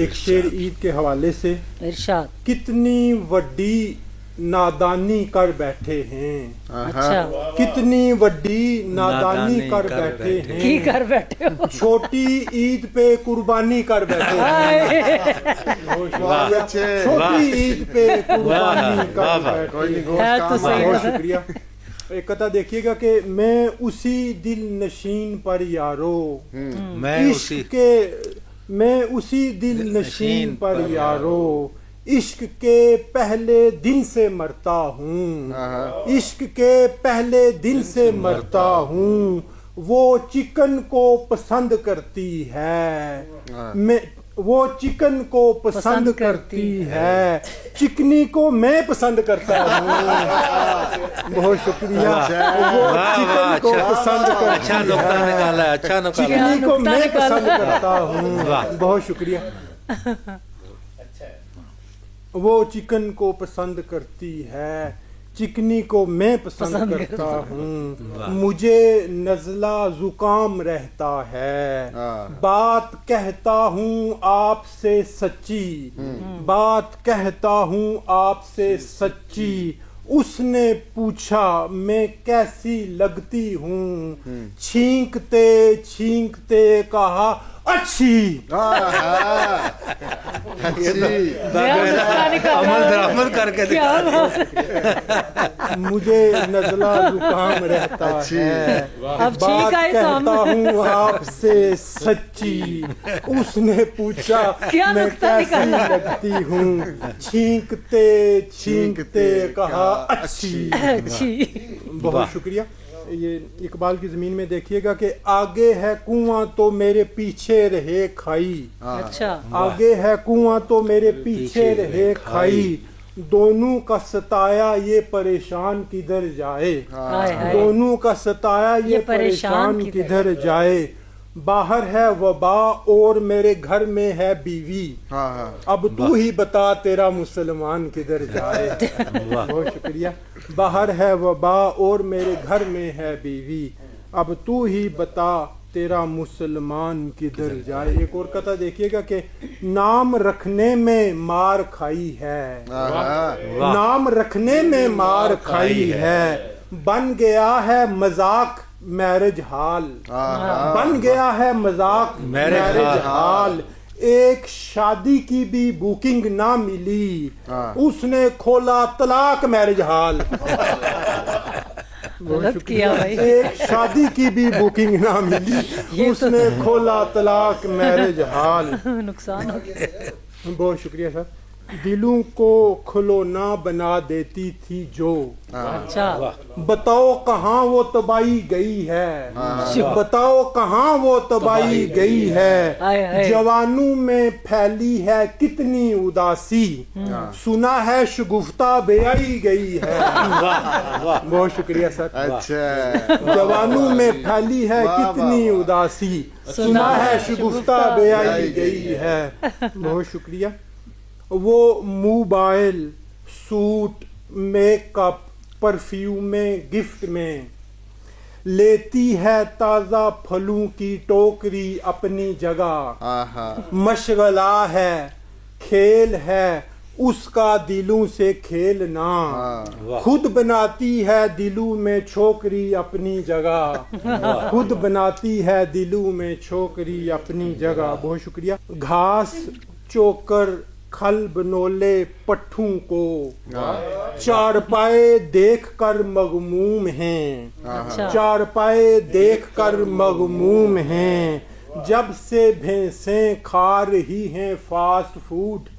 Speaker 7: एक शेर ईद के हवाले से।
Speaker 1: इरशाद।
Speaker 7: कितनी वड्डी नादानी कर बैठे हैं,
Speaker 1: अच्छा
Speaker 7: कितनी वड्डी नादानी कर बैठे
Speaker 1: की
Speaker 7: हैं,
Speaker 1: कर बैठे हो।
Speaker 7: छोटी ईद पे कुर्बानी कर बैठे हैं,
Speaker 3: बहुत अच्छे
Speaker 7: छोटी ईद पे कुर्बानी कर
Speaker 2: वाह,
Speaker 3: कोई नहीं
Speaker 7: बैठे हैं।
Speaker 3: गोश्त
Speaker 1: है
Speaker 3: का
Speaker 1: तो सही
Speaker 7: बहुत
Speaker 1: बात।
Speaker 7: शुक्रिया। एक कथा देखिएगा कि मैं उसी दिल नशीन पर यारो,
Speaker 2: मैं उसी
Speaker 7: मैं उसी दिल नशीन पर यारो, इश्क के पहले दिन से मरता हूँ, इश्क के पहले दिन से मरता हूँ। वो चिकन को पसंद करती है, मैं वो चिकन को पसंद करती है, चिकनी को मैं पसंद करता हूँ। बहुत शुक्रिया। वो चिकन को पसंद करती
Speaker 2: अच्छा नुक्ता
Speaker 7: है,
Speaker 2: निकाला है, अच्छा निकाला है।
Speaker 7: चिकनी को
Speaker 1: नुक्ता
Speaker 7: मैं
Speaker 1: निकाला।
Speaker 7: पसंद करता हूँ।
Speaker 2: वाह।
Speaker 7: बहुत शुक्रिया। वो चिकन को पसंद करती है, चिकनी को मैं पसंद करता हूँ। मुझे नज़ला जुकाम रहता है, बात कहता हूँ आपसे सच्ची, बात कहता हूँ आपसे सच्ची। उसने पूछा मैं कैसी लगती हूँ, छींकते छींकते कहा अच्छी।
Speaker 3: अच्छी
Speaker 2: अमल दरामद करके
Speaker 1: क्या
Speaker 2: दिखा
Speaker 1: बात।
Speaker 7: मुझे नजला जुकाम रहता
Speaker 3: अच्छी।
Speaker 7: है,
Speaker 1: अब
Speaker 7: बात
Speaker 1: ठीक है तो
Speaker 7: कहता
Speaker 1: हम
Speaker 7: हूँ आपसे सच्ची। उसने पूछा
Speaker 1: क्या
Speaker 7: मैं
Speaker 1: नुक्ता
Speaker 7: कैसी
Speaker 1: निकाला?
Speaker 7: लगती हूँ, छींकते छींकते कहा अच्छी।
Speaker 1: अच्छी।
Speaker 7: बहुत शुक्रिया। ये इकबाल की ज़मीन में देखिएगा कि आगे है कुआं तो मेरे पीछे रहे खाई,
Speaker 1: अच्छा।
Speaker 7: आगे है कुआं तो मेरे पीछे रहे खाई, दोनों का सताया ये परेशान किधर जाए,
Speaker 1: हाय हाय।
Speaker 7: दोनों का सताया ये
Speaker 1: ये परेशान
Speaker 7: परेशान किधर जाए, बाहर है वबा और मेरे घर में है बीवी,
Speaker 3: हाँ हाँ
Speaker 7: अब तू ही बता तेरा मुसलमान किधर जाए। बहुत शुक्रिया। बाहर है वबा और मेरे घर में है बीवी, अब तू ही बता तेरा मुसलमान किधर जाए। एक और कथा देखिएगा कि नाम रखने में मार खाई है, नाम रखने में मार खाई है, बन गया है मजाक मैरिज हाल, बन गया है मजाक मैरिज हाल, एक शादी की भी बुकिंग ना मिली, उसने खोला तलाक मैरिज हाल।
Speaker 1: गलत किया भाई।
Speaker 7: एक शादी की भी बुकिंग ना मिली, उसने खोला तलाक मैरिज हाल।
Speaker 1: नुकसान हो गया।
Speaker 7: बहुत शुक्रिया सर। दिलों को खिलौना बना देती थी जो,
Speaker 1: अच्छा।
Speaker 7: बताओ कहाँ वो तबाही गई है, बताओ कहाँ वो तबाही गई
Speaker 1: हाय हाय।
Speaker 7: है, जवानों में फैली है कितनी उदासी, सुना है शगुफ्ता बेआई गई है। बहुत शुक्रिया सर।
Speaker 3: अच्छा
Speaker 7: जवानों में फैली है कितनी उदासी, सुना है शगुफ्ता बेआई गई है। बहुत शुक्रिया। वो मोबाइल सूट मेकअप परफ्यूम में गिफ्ट में लेती है ताज़ा फलों की टोकरी अपनी जगह, मशगला है खेल है उसका दिलों से खेलना, खुद बनाती है दिलों में छोकरी अपनी जगह, खुद बनाती है दिलों में छोकरी अपनी जगह। बहुत शुक्रिया। घास चोकर खल बनोले पट्ठों को, चारपाए देख कर मगमूम हैं, चारपाए देख कर मगमूम हैं, जब से भैंसें खा रही हैं फास्ट फूड,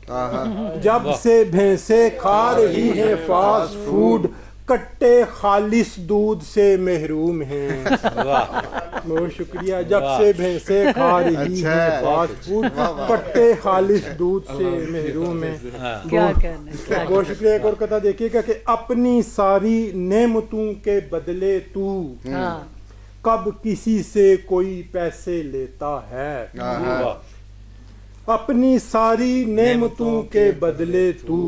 Speaker 7: जब से भैंसें खा रही हैं फास्ट फूड, कट्टे खालिस दूध से महरूम हैं। बहुत शुक्रिया। जब से भैंसें खा रही हैं फास्ट फूड, कट्टे खालिस दूध से महरूम हैं।
Speaker 1: क्या कहना, क्या
Speaker 7: बहुत शुक्रिया। एक और कथा देखिएगा कि अपनी सारी नेमतों के बदले तू
Speaker 1: हाँ।
Speaker 7: कब किसी से कोई पैसे लेता है, अपनी सारी नेमतों के बदले तू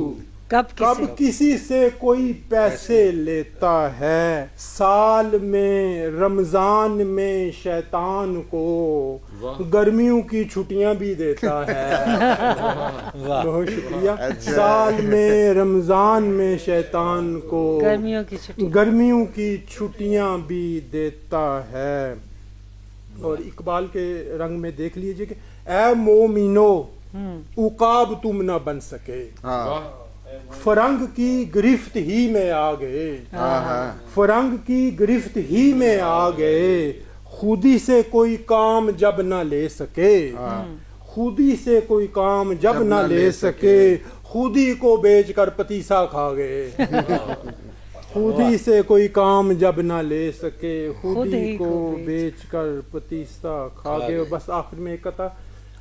Speaker 7: कब किसी से कोई पैसे लेता है, साल में रमजान में शैतान को गर्मियों की छुट्टियां भी देता है। बहुत शुक्रिया। साल में रमजान में शैतान को गर्मियों की छुट्टियां भी देता है। और इकबाल के रंग में देख लीजिए कि ऐ मोमिनो उकाब तुम ना बन सके, फरंग की गिरफ्त ही में आ गए, फरंग की गिरफ्त ही में आ गए, खुदी से कोई काम जब न ले सके, खुदी से कोई काम जब न ले सके, खुदी को बेचकर पतीसा खा गए। खुदी से कोई काम जब न ले सके, खुदी को बेचकर पतीसा खा गए। बस आखिर में एक कथा,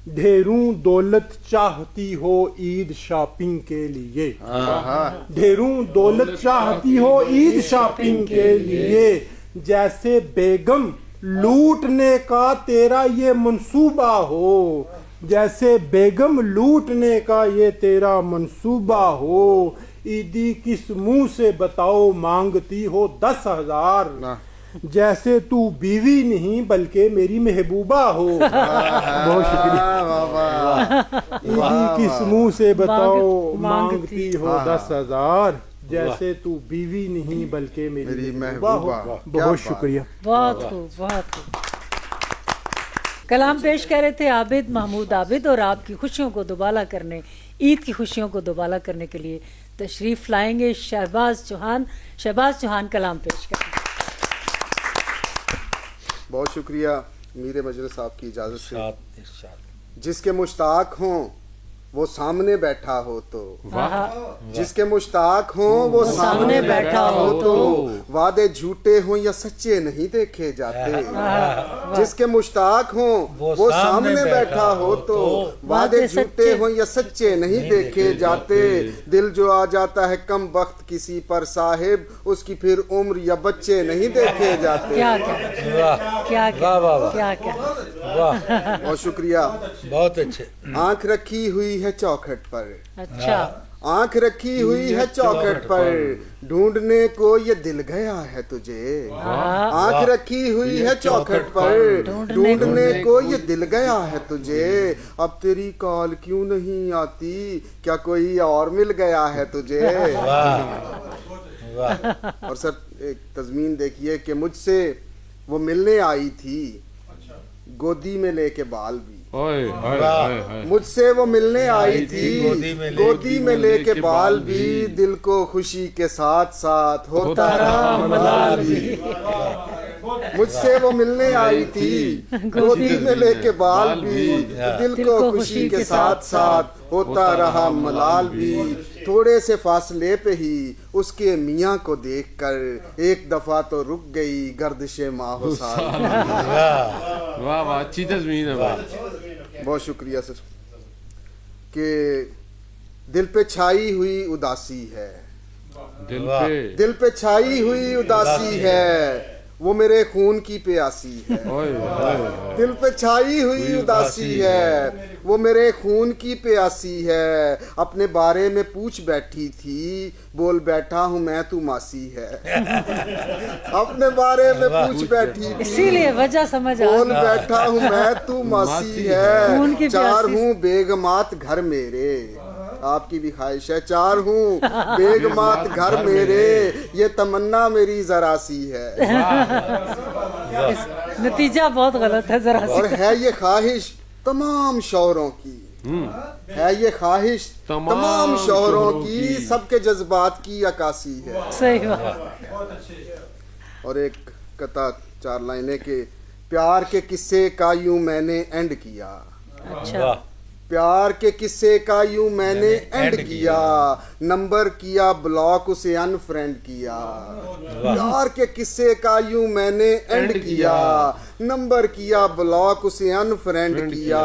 Speaker 7: ढेरों दौलत चाहती हो ईद शॉपिंग के लिए, ढेरों दौलत चाहती हो ईद शॉपिंग के लिए, जैसे बेगम लूटने का तेरा ये मंसूबा हो, जैसे बेगम लूटने का ये तेरा मंसूबा हो, ईदी किस मुंह से बताओ मांगती हो 10,000, जैसे तू बीवी नहीं बल्कि मेरी महबूबा हो। बहुत शुक्रिया। ईदी किस मुंह से बताओ मांगती हो 10,000, जैसे तू बीवी नहीं बल्कि मेरी महबूबा हो। बहुत शुक्रिया।
Speaker 1: बहुत खूब, बहुत खूब। कलाम पेश कर रहे थे आबिद महमूद आबिद, और आपकी खुशियों को दोबाला करने, ईद की खुशियों को दोबाला करने के लिए तशरीफ़ लाएंगे शहबाज चौहान। शहबाज चौहान कलाम पेश करेंगे।
Speaker 6: बहुत शुक्रिया मीर मजलिस साहब की इजाज़त से।
Speaker 2: इरशाद, इरशाद।
Speaker 6: जिसके मुश्ताक हों वो सामने बैठा हो तो, जिसके मुश्ताक हों वो सामने बैठा हो तो, वादे झूठे हों या सच्चे नहीं देखे जाते। जिसके मुश्ताक हों वो सामने बैठा हो तो, वादे झूठे हों या सच्चे नहीं देखे जाते। दिल जो आ जाता है कम वक्त किसी पर साहिब, उसकी फिर उम्र या बच्चे नहीं देखे जाते।
Speaker 1: क्या क्या क्या क्या क्या क्या
Speaker 6: बहुत शुक्रिया।
Speaker 2: बहुत अच्छे।
Speaker 6: आंख रखी हुई है चौखट पर,
Speaker 1: अच्छा,
Speaker 6: आंख रखी हुई है चौखट पर, ढूंढने को ये दिल गया है तुझे। आंख रखी हुई है चौखट पर, ढूंढने को ये दिल गया है तुझे। अब तेरी कॉल क्यों नहीं आती, क्या कोई और मिल गया है तुझे। और सर एक तज़मीन देखिए कि मुझसे वो मिलने आई थी, गोदी में लेके बाल भी।
Speaker 5: ओए हाय हाय हाय।
Speaker 6: मुझसे वो मिलने आई थी, गोदी में लेके बाल भी, दिल को खुशी के साथ साथ होता रहा मलाल भी। मुझसे वो मिलने आई थी, गोदी में लेके बाल भी, दिल को खुशी के साथ साथ होता रहा मलाल भी। थोड़े से फासले पे ही उसके मियाँ को देखकर एक दफा तो रुक गई गर्दिशे माहो साल।
Speaker 5: वाह वाह, अच्छी तस्वीर है भाई।
Speaker 6: बहुत शुक्रिया सर। कि दिल पे छाई हुई उदासी है, दिल पे छाई हुई उदासी है, वो मेरे खून की प्यासी है।
Speaker 5: ओए हाय।
Speaker 6: दिल पे छाई हुई उदासी है, वो मेरे खून की प्यासी है। अपने बारे में पूछ बैठी थी, बोल बैठा हूँ मैं तू मासी है। अपने बारे में पूछ बैठी थी,
Speaker 1: इसीलिए वजह समझ आ
Speaker 6: बोल
Speaker 1: गई।
Speaker 6: बैठा हूँ मैं तू मासी
Speaker 1: खून की
Speaker 6: है। चार
Speaker 1: प्यासी।
Speaker 6: हूँ बेगमात घर मेरे, आपकी भी ख्वाहिश है। चार हूँ बेगमात घर मेरे, ये तमन्ना मेरी जरा सी है।
Speaker 1: नतीजा बहुत गलत है जरा
Speaker 6: और
Speaker 1: सी।
Speaker 6: है ये ख्वाहिश तमाम शौहरों की, है ये ख्वाहिश तमाम शौहरों की, सबके जज्बात की अक्कासी है।
Speaker 1: सही बात।
Speaker 6: और एक कथा 4 लाइनें के, प्यार के किस्से का यूं मैंने एंड किया।
Speaker 1: अच्छा,
Speaker 6: प्यार के किस्से का यूं मैंने एंड किया, नंबर किया ब्लॉक उसे अनफ्रेंड किया। प्यार के किस्से का यूं मैंने एंड किया, नंबर किया ब्लॉक उसे अनफ्रेंड किया।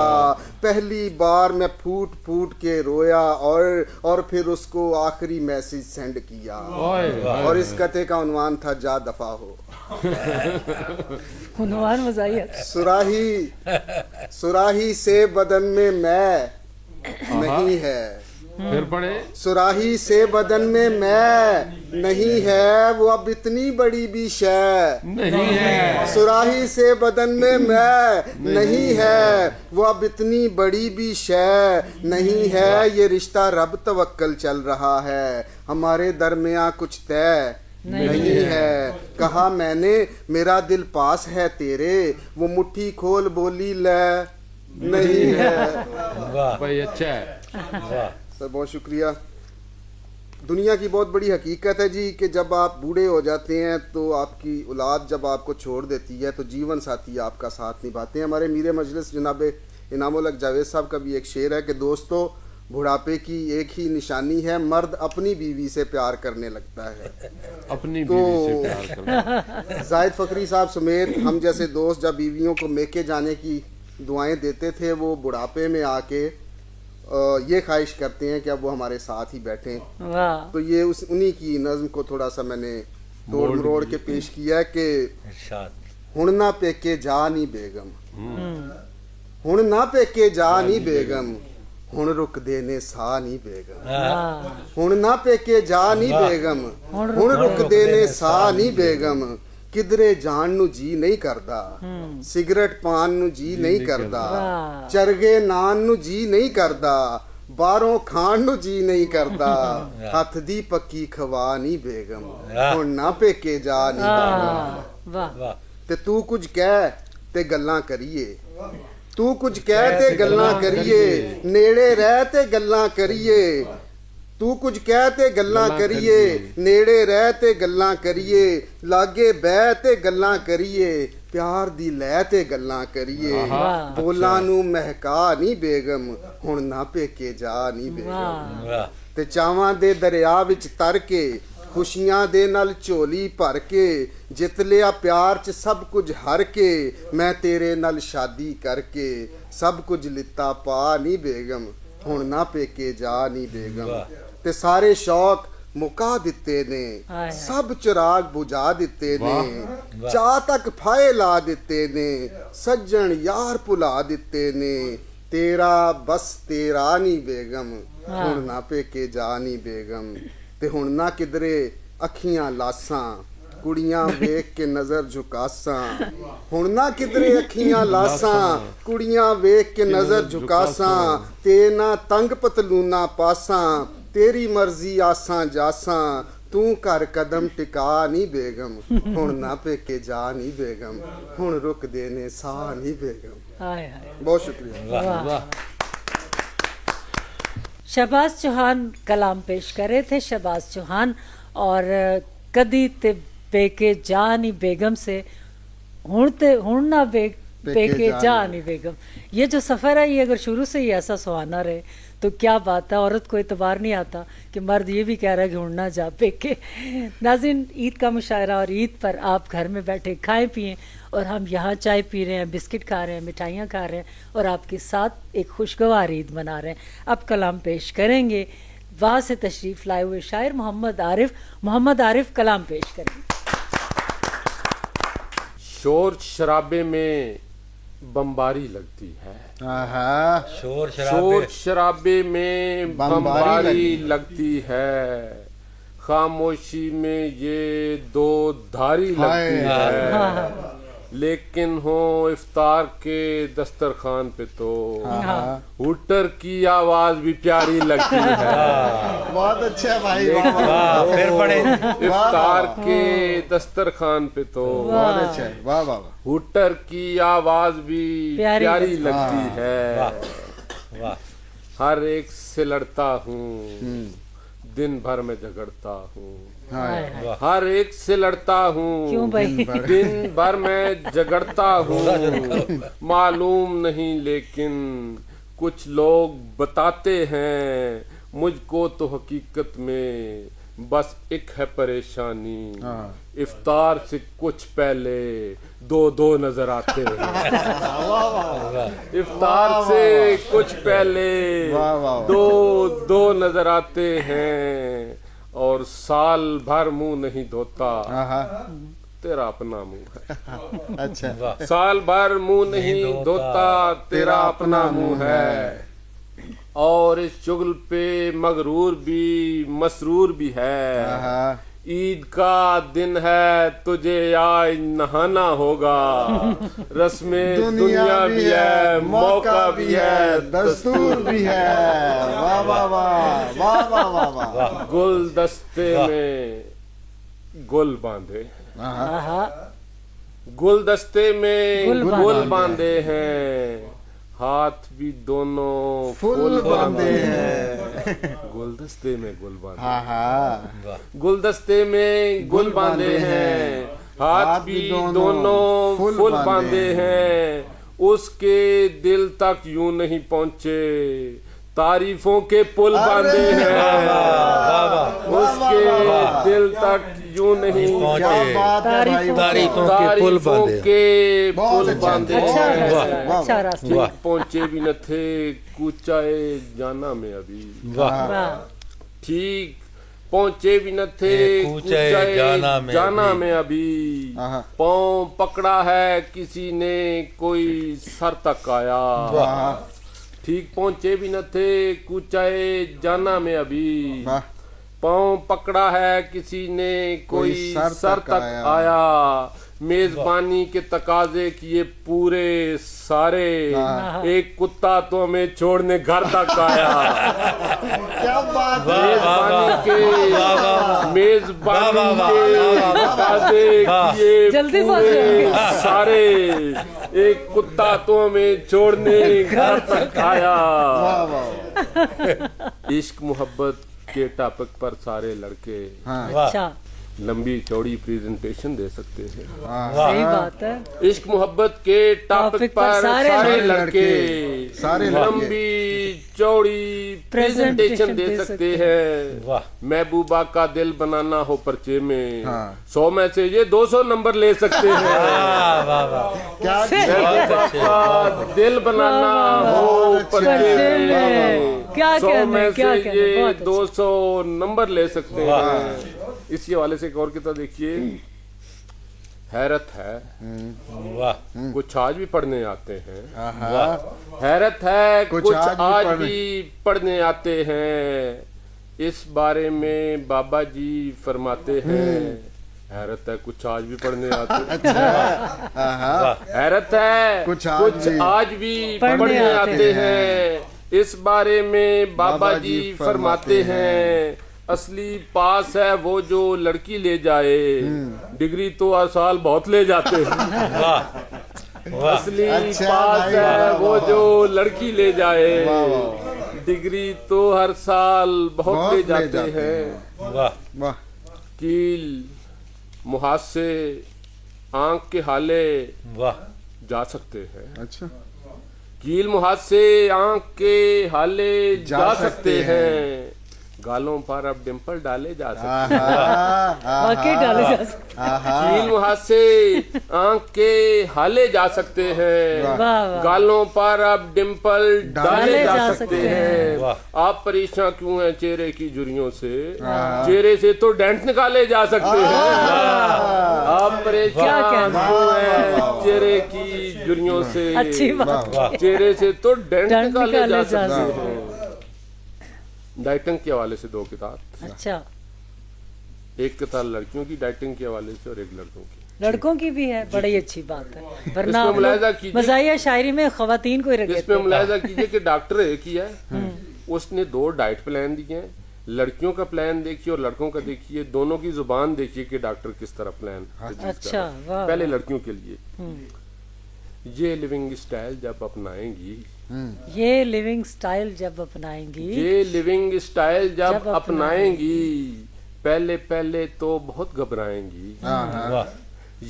Speaker 6: पहली बार मैं फूट फूट के रोया और फिर उसको आखिरी मैसेज सेंड किया। और इस कथे का उन्वान था जा दफा हो।
Speaker 1: उन्वान मज़ाही।
Speaker 6: सुराही से बदन में मैं नहीं है,
Speaker 5: फिर पढ़े।
Speaker 6: सुराही से बदन में मैं नहीं है, वो अब इतनी बड़ी भी शय
Speaker 5: नहीं है।
Speaker 6: सुराही से बदन में मैं नहीं है, वो अब इतनी बड़ी भी शय नहीं है। ये रिश्ता रब तवक्कल चल रहा है, हमारे दरमियां कुछ तय नहीं है। कहा मैंने मेरा दिल पास है तेरे, वो मुट्ठी खोल बोली ले नहीं है।
Speaker 5: भाई अच्छा है।
Speaker 6: सर बहुत शुक्रिया। दुनिया की बहुत बड़ी हकीकत है जी कि जब आप बूढ़े हो जाते हैं तो आपकी औलाद जब आपको छोड़ देती है तो जीवन साथी आपका साथ निभाते हैं। हमारे मीर मजलिस जनाब इनामुल हक जावेद साहब का भी एक शेर है कि दोस्तों बुढ़ापे की एक ही निशानी है, मर्द अपनी बीवी से प्यार करने लगता है।
Speaker 5: अपनी बीवी से प्यार करना।
Speaker 6: जाहिद फकरी साहब समेत हम जैसे दोस्त जब बीवियों को मेके जाने की दुआएं देते थे, वो बुढ़ापे में आके ये ख्वाहिश करते हैं कि अब वो हमारे साथ ही बैठें।
Speaker 1: वाह।
Speaker 6: तो ये उन्हीं की नज़्म को थोड़ा सा मैंने तोड़ मरोड़ के पेश किया है कि हुण ना पेके जा नी बेगम, हुण ना पेके जा नी बेगम, हुण रुक देने सा नी बेगम। हुण ना पेके जा नी बेगम, हुण रुक देने सा नी बेगम। किधरे जान नू जी नहीं करदा, सिगरेट पान नू जी नहीं करदा, चरगे नान नू जी नहीं करदा, बारों खान नू जी नहीं करदा। हथ दी पक्की खवा नी बेगम, हुण ना पेके जा नी बेगम।
Speaker 1: वाह।
Speaker 6: ते तू कुछ कह ते गल्लां करिए,
Speaker 4: ਤੂੰ ਕੁਝ ਕਹਿ ਤੇ ਗੱਲਾਂ ਕਰੀਏ, ਨੇੜੇ ਰਹਿ ਤੇ ਗੱਲਾਂ ਕਰੀਏ, ਤੂੰ ਕੁਝ ਕਹਿ ਤੇ ਗੱਲਾਂ ਕਰੀਏ, ਨੇੜੇ ਰਹਿ ਤੇ ਗੱਲਾਂ ਕਰੀਏ, ਲਾਗੇ ਬਹਿ ਤੇ ਗੱਲਾਂ ਕਰੀਏ, ਪਿਆਰ ਦੀ ਲੈ ਤੇ ਗੱਲਾਂ ਕਰੀਏ, ਬੋਲਾਂ ਨੂੰ ਮਹਿਕਾ ਨਹੀਂ ਬੇਗਮ, ਹੁਣ ਨਾ ਪੇਕੇ ਜਾ ਨਹੀਂ ਬੇਗਮ, ਤੇ ਚਾਵਾਂ ਦੇ ਦਰਿਆ ਵਿੱਚ ਤਰ ਕੇ, ਖੁਸ਼ੀਆਂ ਦੇ ਨਾਲ ਝੋਲੀ ਭਰ ਕੇ, ਜਿੱਤ ਲਿਆ ਪਿਆਰ 'ਚ ਸਭ ਕੁਝ ਹਰ ਕੇ, ਮੈਂ ਤੇਰੇ ਨਾਲ ਸ਼ਾਦੀ ਕਰਕੇ, ਸਭ ਕੁਝ ਲਿੱਤਾ ਪਾ ਨਹੀਂ ਬੇਗਮ, ਹੁਣ ਨਾ ਪੇਕੇ ਜਾ ਨਹੀਂ ਬੇਗਮ, ਤੇ ਸਾਰੇ ਸ਼ੌਕ ਮੁਕਾ ਦਿੱਤੇ ਨੇ, ਸਭ ਚਿਰਾਗ ਬੁਝਾ ਦਿੱਤੇ ਨੇ, ਚਾਹ ਤੱਕ ਫਾਹੇ ਲਾ ਦਿੱਤੇ ਨੇ, ਸੱਜਣ ਯਾਰ ਭੁਲਾ ਦਿੱਤੇ ਨੇ, ਤੇਰਾ ਬਸ ਤੇਰਾ ਨਹੀਂ ਬੇਗਮ, ਹੁਣ ਨਾ ਪੇਕੇ ਜਾ ਨਹੀਂ ਬੇਗਮ, ਤੇ ਹੁਣ ਨਾ ਕਿਧਰੇ ਅੱਖੀਆਂ ਲਾਸਾਂ, ਕੁੜੀਆਂ ਵੇਖ ਕੇ ਨਜ਼ਰ ਝੁਕਾਸਾਂ, ਹੁਣ ਨਾ ਕਿਧਰੇ ਅੱਖੀਆਂ ਲਾਸਾਂ, ਕੁੜੀਆਂ ਵੇਖ ਕੇ ਨਜ਼ਰ ਝੁਕਾਸਾਂ, ਤੇ ਨਾ ਤੰਗ ਪਤਲੂਨਾ ਪਾਸਾਂ, ਤੇਰੀ ਮਰਜ਼ੀ ਆਸਾਂ ਜਾਸਾਂ, ਤੂੰ ਘਰ ਕਦਮ ਟਿਕਾ ਨਹੀਂ ਬੇਗਮ, ਹੁਣ ਨਾ ਪੇਕੇ ਜਾ ਨਹੀਂ ਬੇਗਮ, ਹੁਣ ਰੁਕਦੇ ਨੇ ਸਾਹ ਨਹੀਂ ਬੇਗਮ।
Speaker 1: हाय हाय
Speaker 4: ਬਹੁਤ ਸ਼ੁਕਰੀਆ।
Speaker 1: शहबाज चौहान कलाम पेश कर रहे थे, शहबाज चौहान, और कदी ते पेके जानी बेगम से हुण ना पेके जानी बेगम, ये जो सफ़र है ये अगर शुरू से ही ऐसा सुहाना रहे तो क्या बात है, औरत को एतबार नहीं आता कि मर्द ये भी कह रहा है कि हुण ना जा पेके। नाज़रीन, ईद का मुशायरा, और ईद पर आप घर में बैठे खाएं पिएं, और हम यहाँ चाय पी रहे हैं, बिस्किट खा रहे हैं, मिठाइयाँ खा रहे हैं, और आपके साथ एक खुशगवार ईद मना रहे हैं। अब कलाम पेश करेंगे, वहाँ से तशरीफ़ लाए हुए शायर मोहम्मद आरिफ कलाम पेश करेंगे।
Speaker 5: शोर शराबे में बमबारी लगती है, शोर शराबे में बमबारी लगती है, खामोशी में ये दो धारी लगती है, लेकिन हो इफ्तार के दस्तरखान पे तो हुटर की आवाज भी प्यारी लगती है।
Speaker 4: बहुत अच्छा भाई,
Speaker 2: फिर पढ़े
Speaker 5: इफ्तार के दस्तरखान पे तो
Speaker 4: बहुत अच्छा है, वाह वाह वाह।
Speaker 5: हुटर की आवाज भी प्यारी लगती है, हर एक से लड़ता हूँ, दिन भर में झगड़ता हूँ, हर एक से लड़ता हूँ,
Speaker 1: क्यों भाई?
Speaker 5: दिन भर में झगड़ता हूँ, मालूम नहीं लेकिन कुछ लोग बताते हैं, मुझको तो हकीकत में बस एक है परेशानी, इफ्तार से कुछ पहले दो नजर आते हैं, इफ्तार से कुछ पहले दो नजर आते हैं, और साल भर मुंह नहीं धोता, तेरा अपना मुंह है।
Speaker 4: अच्छा,
Speaker 5: साल भर मुंह नहीं धोता, तेरा अपना मुंह है, और इस शुगल पे मगरूर भी मसरूर भी है, ईद का दिन है तुझे आज नहाना होगा, रस्में दुनिया भी है, मौका भी है,
Speaker 4: दस्तूर भी है, वाह वाह वाह वाह वाह वाह वाह।
Speaker 5: गुलदस्ते में गुल बांधे,
Speaker 1: आहा,
Speaker 5: गुलदस्ते में
Speaker 1: गुल
Speaker 5: गुल बांधे हैं, हाथ भी दोनों फूल बांधे हैं, गुलदस्ते में गुल बांधे,
Speaker 4: हाँ हाँ,
Speaker 5: गुलदस्ते में गुल बांधे हैं, हाथ भी दोनों फूल बांधे हैं, उसके दिल तक यूं नहीं पहुंचे, तारीफों के पुल बांधे हैं, उसके दिल तक यूं नहीं पहुंचे,
Speaker 2: तारीफों के पुल बांधे
Speaker 5: हैं,
Speaker 1: अच्छा रास्ता,
Speaker 5: पहुंचे भी न थे कूचाए जाना में अभी,
Speaker 1: वाह,
Speaker 5: ठीक पहुंचे भी न थे कूचाए जाना में अभी, पाँव पकड़ा है किसी ने कोई सर तक आया, ठीक पहुंचे भी न थे कूचाए जाना में अभी, पाँव पकड़ा है किसी ने कोई सर तक आया, मेजबानी के तकाजे किए पूरे सारे, एक कुत्ता तो हमें छोड़ने घर तक आया,
Speaker 4: क्या बात है,
Speaker 5: मेजबानी के तकाजे किए
Speaker 1: जल्दी
Speaker 5: पूरे सारे, ایک کتا تو ہمیں چھوڑنے گھر تک آیا. عشق محبت کے ٹاپک پر سارے لڑکے
Speaker 1: اچھا
Speaker 5: لمبی چوڑی پریزنٹیشن دے سکتے ہیں.
Speaker 1: صحیح بات ہے.
Speaker 5: عشق محبت کے ٹاپک پر سارے لڑکے لمبی چوڑی پریزنٹیشن دے سکتے ہیں. محبوبہ کا دل بنانا ہو پرچے میں 100 میں سے یہ 200 نمبر لے سکتے ہیں. محبوبہ کا دل بنانا ہو پرچے میں 100 میں سے یہ 200 نمبر لے سکتے ہیں. اسی حوالے سے ایک اور کتاب دیکھیے, حیرت ہے. کچھ آج بھی پڑھنے آتے ہیں. حیرت ہے کچھ آج بھی پڑھنے آتے ہیں. اس بارے میں بابا جی فرماتے ہیں. حیرت ہے کچھ آج بھی پڑھنے آتے ہیں. حیرت ہے کچھ آج بھی پڑھنے آتے ہیں. اس بارے میں بابا جی فرماتے ہیں. اصلی پاس ہے وہ جو لڑکی لے جائے, ڈگری تو ہر سال بہت لے جاتے ہیں. اصلی پاس ہے وہ جو لڑکی لے جائے, ڈگری تو ہر سال بہت لے جاتے ہیں. کیل محاذ سے آنکھ کے حالے جا سکتے ہیں. کیل محاذ سے آنکھ کے حالے جا سکتے ہیں. گالوں پر اب ڈمپل ڈالے جا سکتے ہیں.
Speaker 1: واقعی ڈالے جا سکتے ہیں.
Speaker 5: کیل محاذ سے آنکھ کے حالے جا سکتے ہیں. گالوں پر اب ڈمپل ڈالے جا سکتے ہیں. آپ پریشان کیوں ہیں چہرے کی جھریوں سے, چہرے سے تو ڈینٹ نکالے جا سکتے ہیں. آپ پریشان کیوں ہیں چہرے کی جھریوں سے, چہرے سے تو ڈینٹ نکالے جا سکتے ہیں. ڈائٹنگ کے حوالے سے 2 کتاب.
Speaker 1: اچھا,
Speaker 5: ایک کتاب لڑکیوں کی ڈائٹنگ کے حوالے سے اور ایک لڑکوں کی.
Speaker 1: لڑکوں کی بھی ہے, بڑی اچھی بات ہے. ورنہ
Speaker 5: اس میں ملاحظہ کیجیے,
Speaker 1: مزاحیہ شاعری میں خواتین کو ہی رکھتے ہیں.
Speaker 5: اس میں ملاحظہ کیجیے کہ ڈاکٹر ایک ہی ہے, اس نے 2 ڈائٹ پلان دیے ہیں. لڑکیوں کا پلان دیکھیے اور لڑکوں کا دیکھیے, دونوں کی زبان دیکھیے کہ ڈاکٹر کس طرح پلان.
Speaker 1: اچھا,
Speaker 5: پہلے لڑکیوں کے لیے, یہ لیونگ سٹائل جب اپنائیں گی,
Speaker 1: یہ لیونگ سٹائل جب اپنائیں گی,
Speaker 5: یہ لیونگ سٹائل جب اپنائیں گی, پہلے پہلے تو بہت گھبرائیں گی.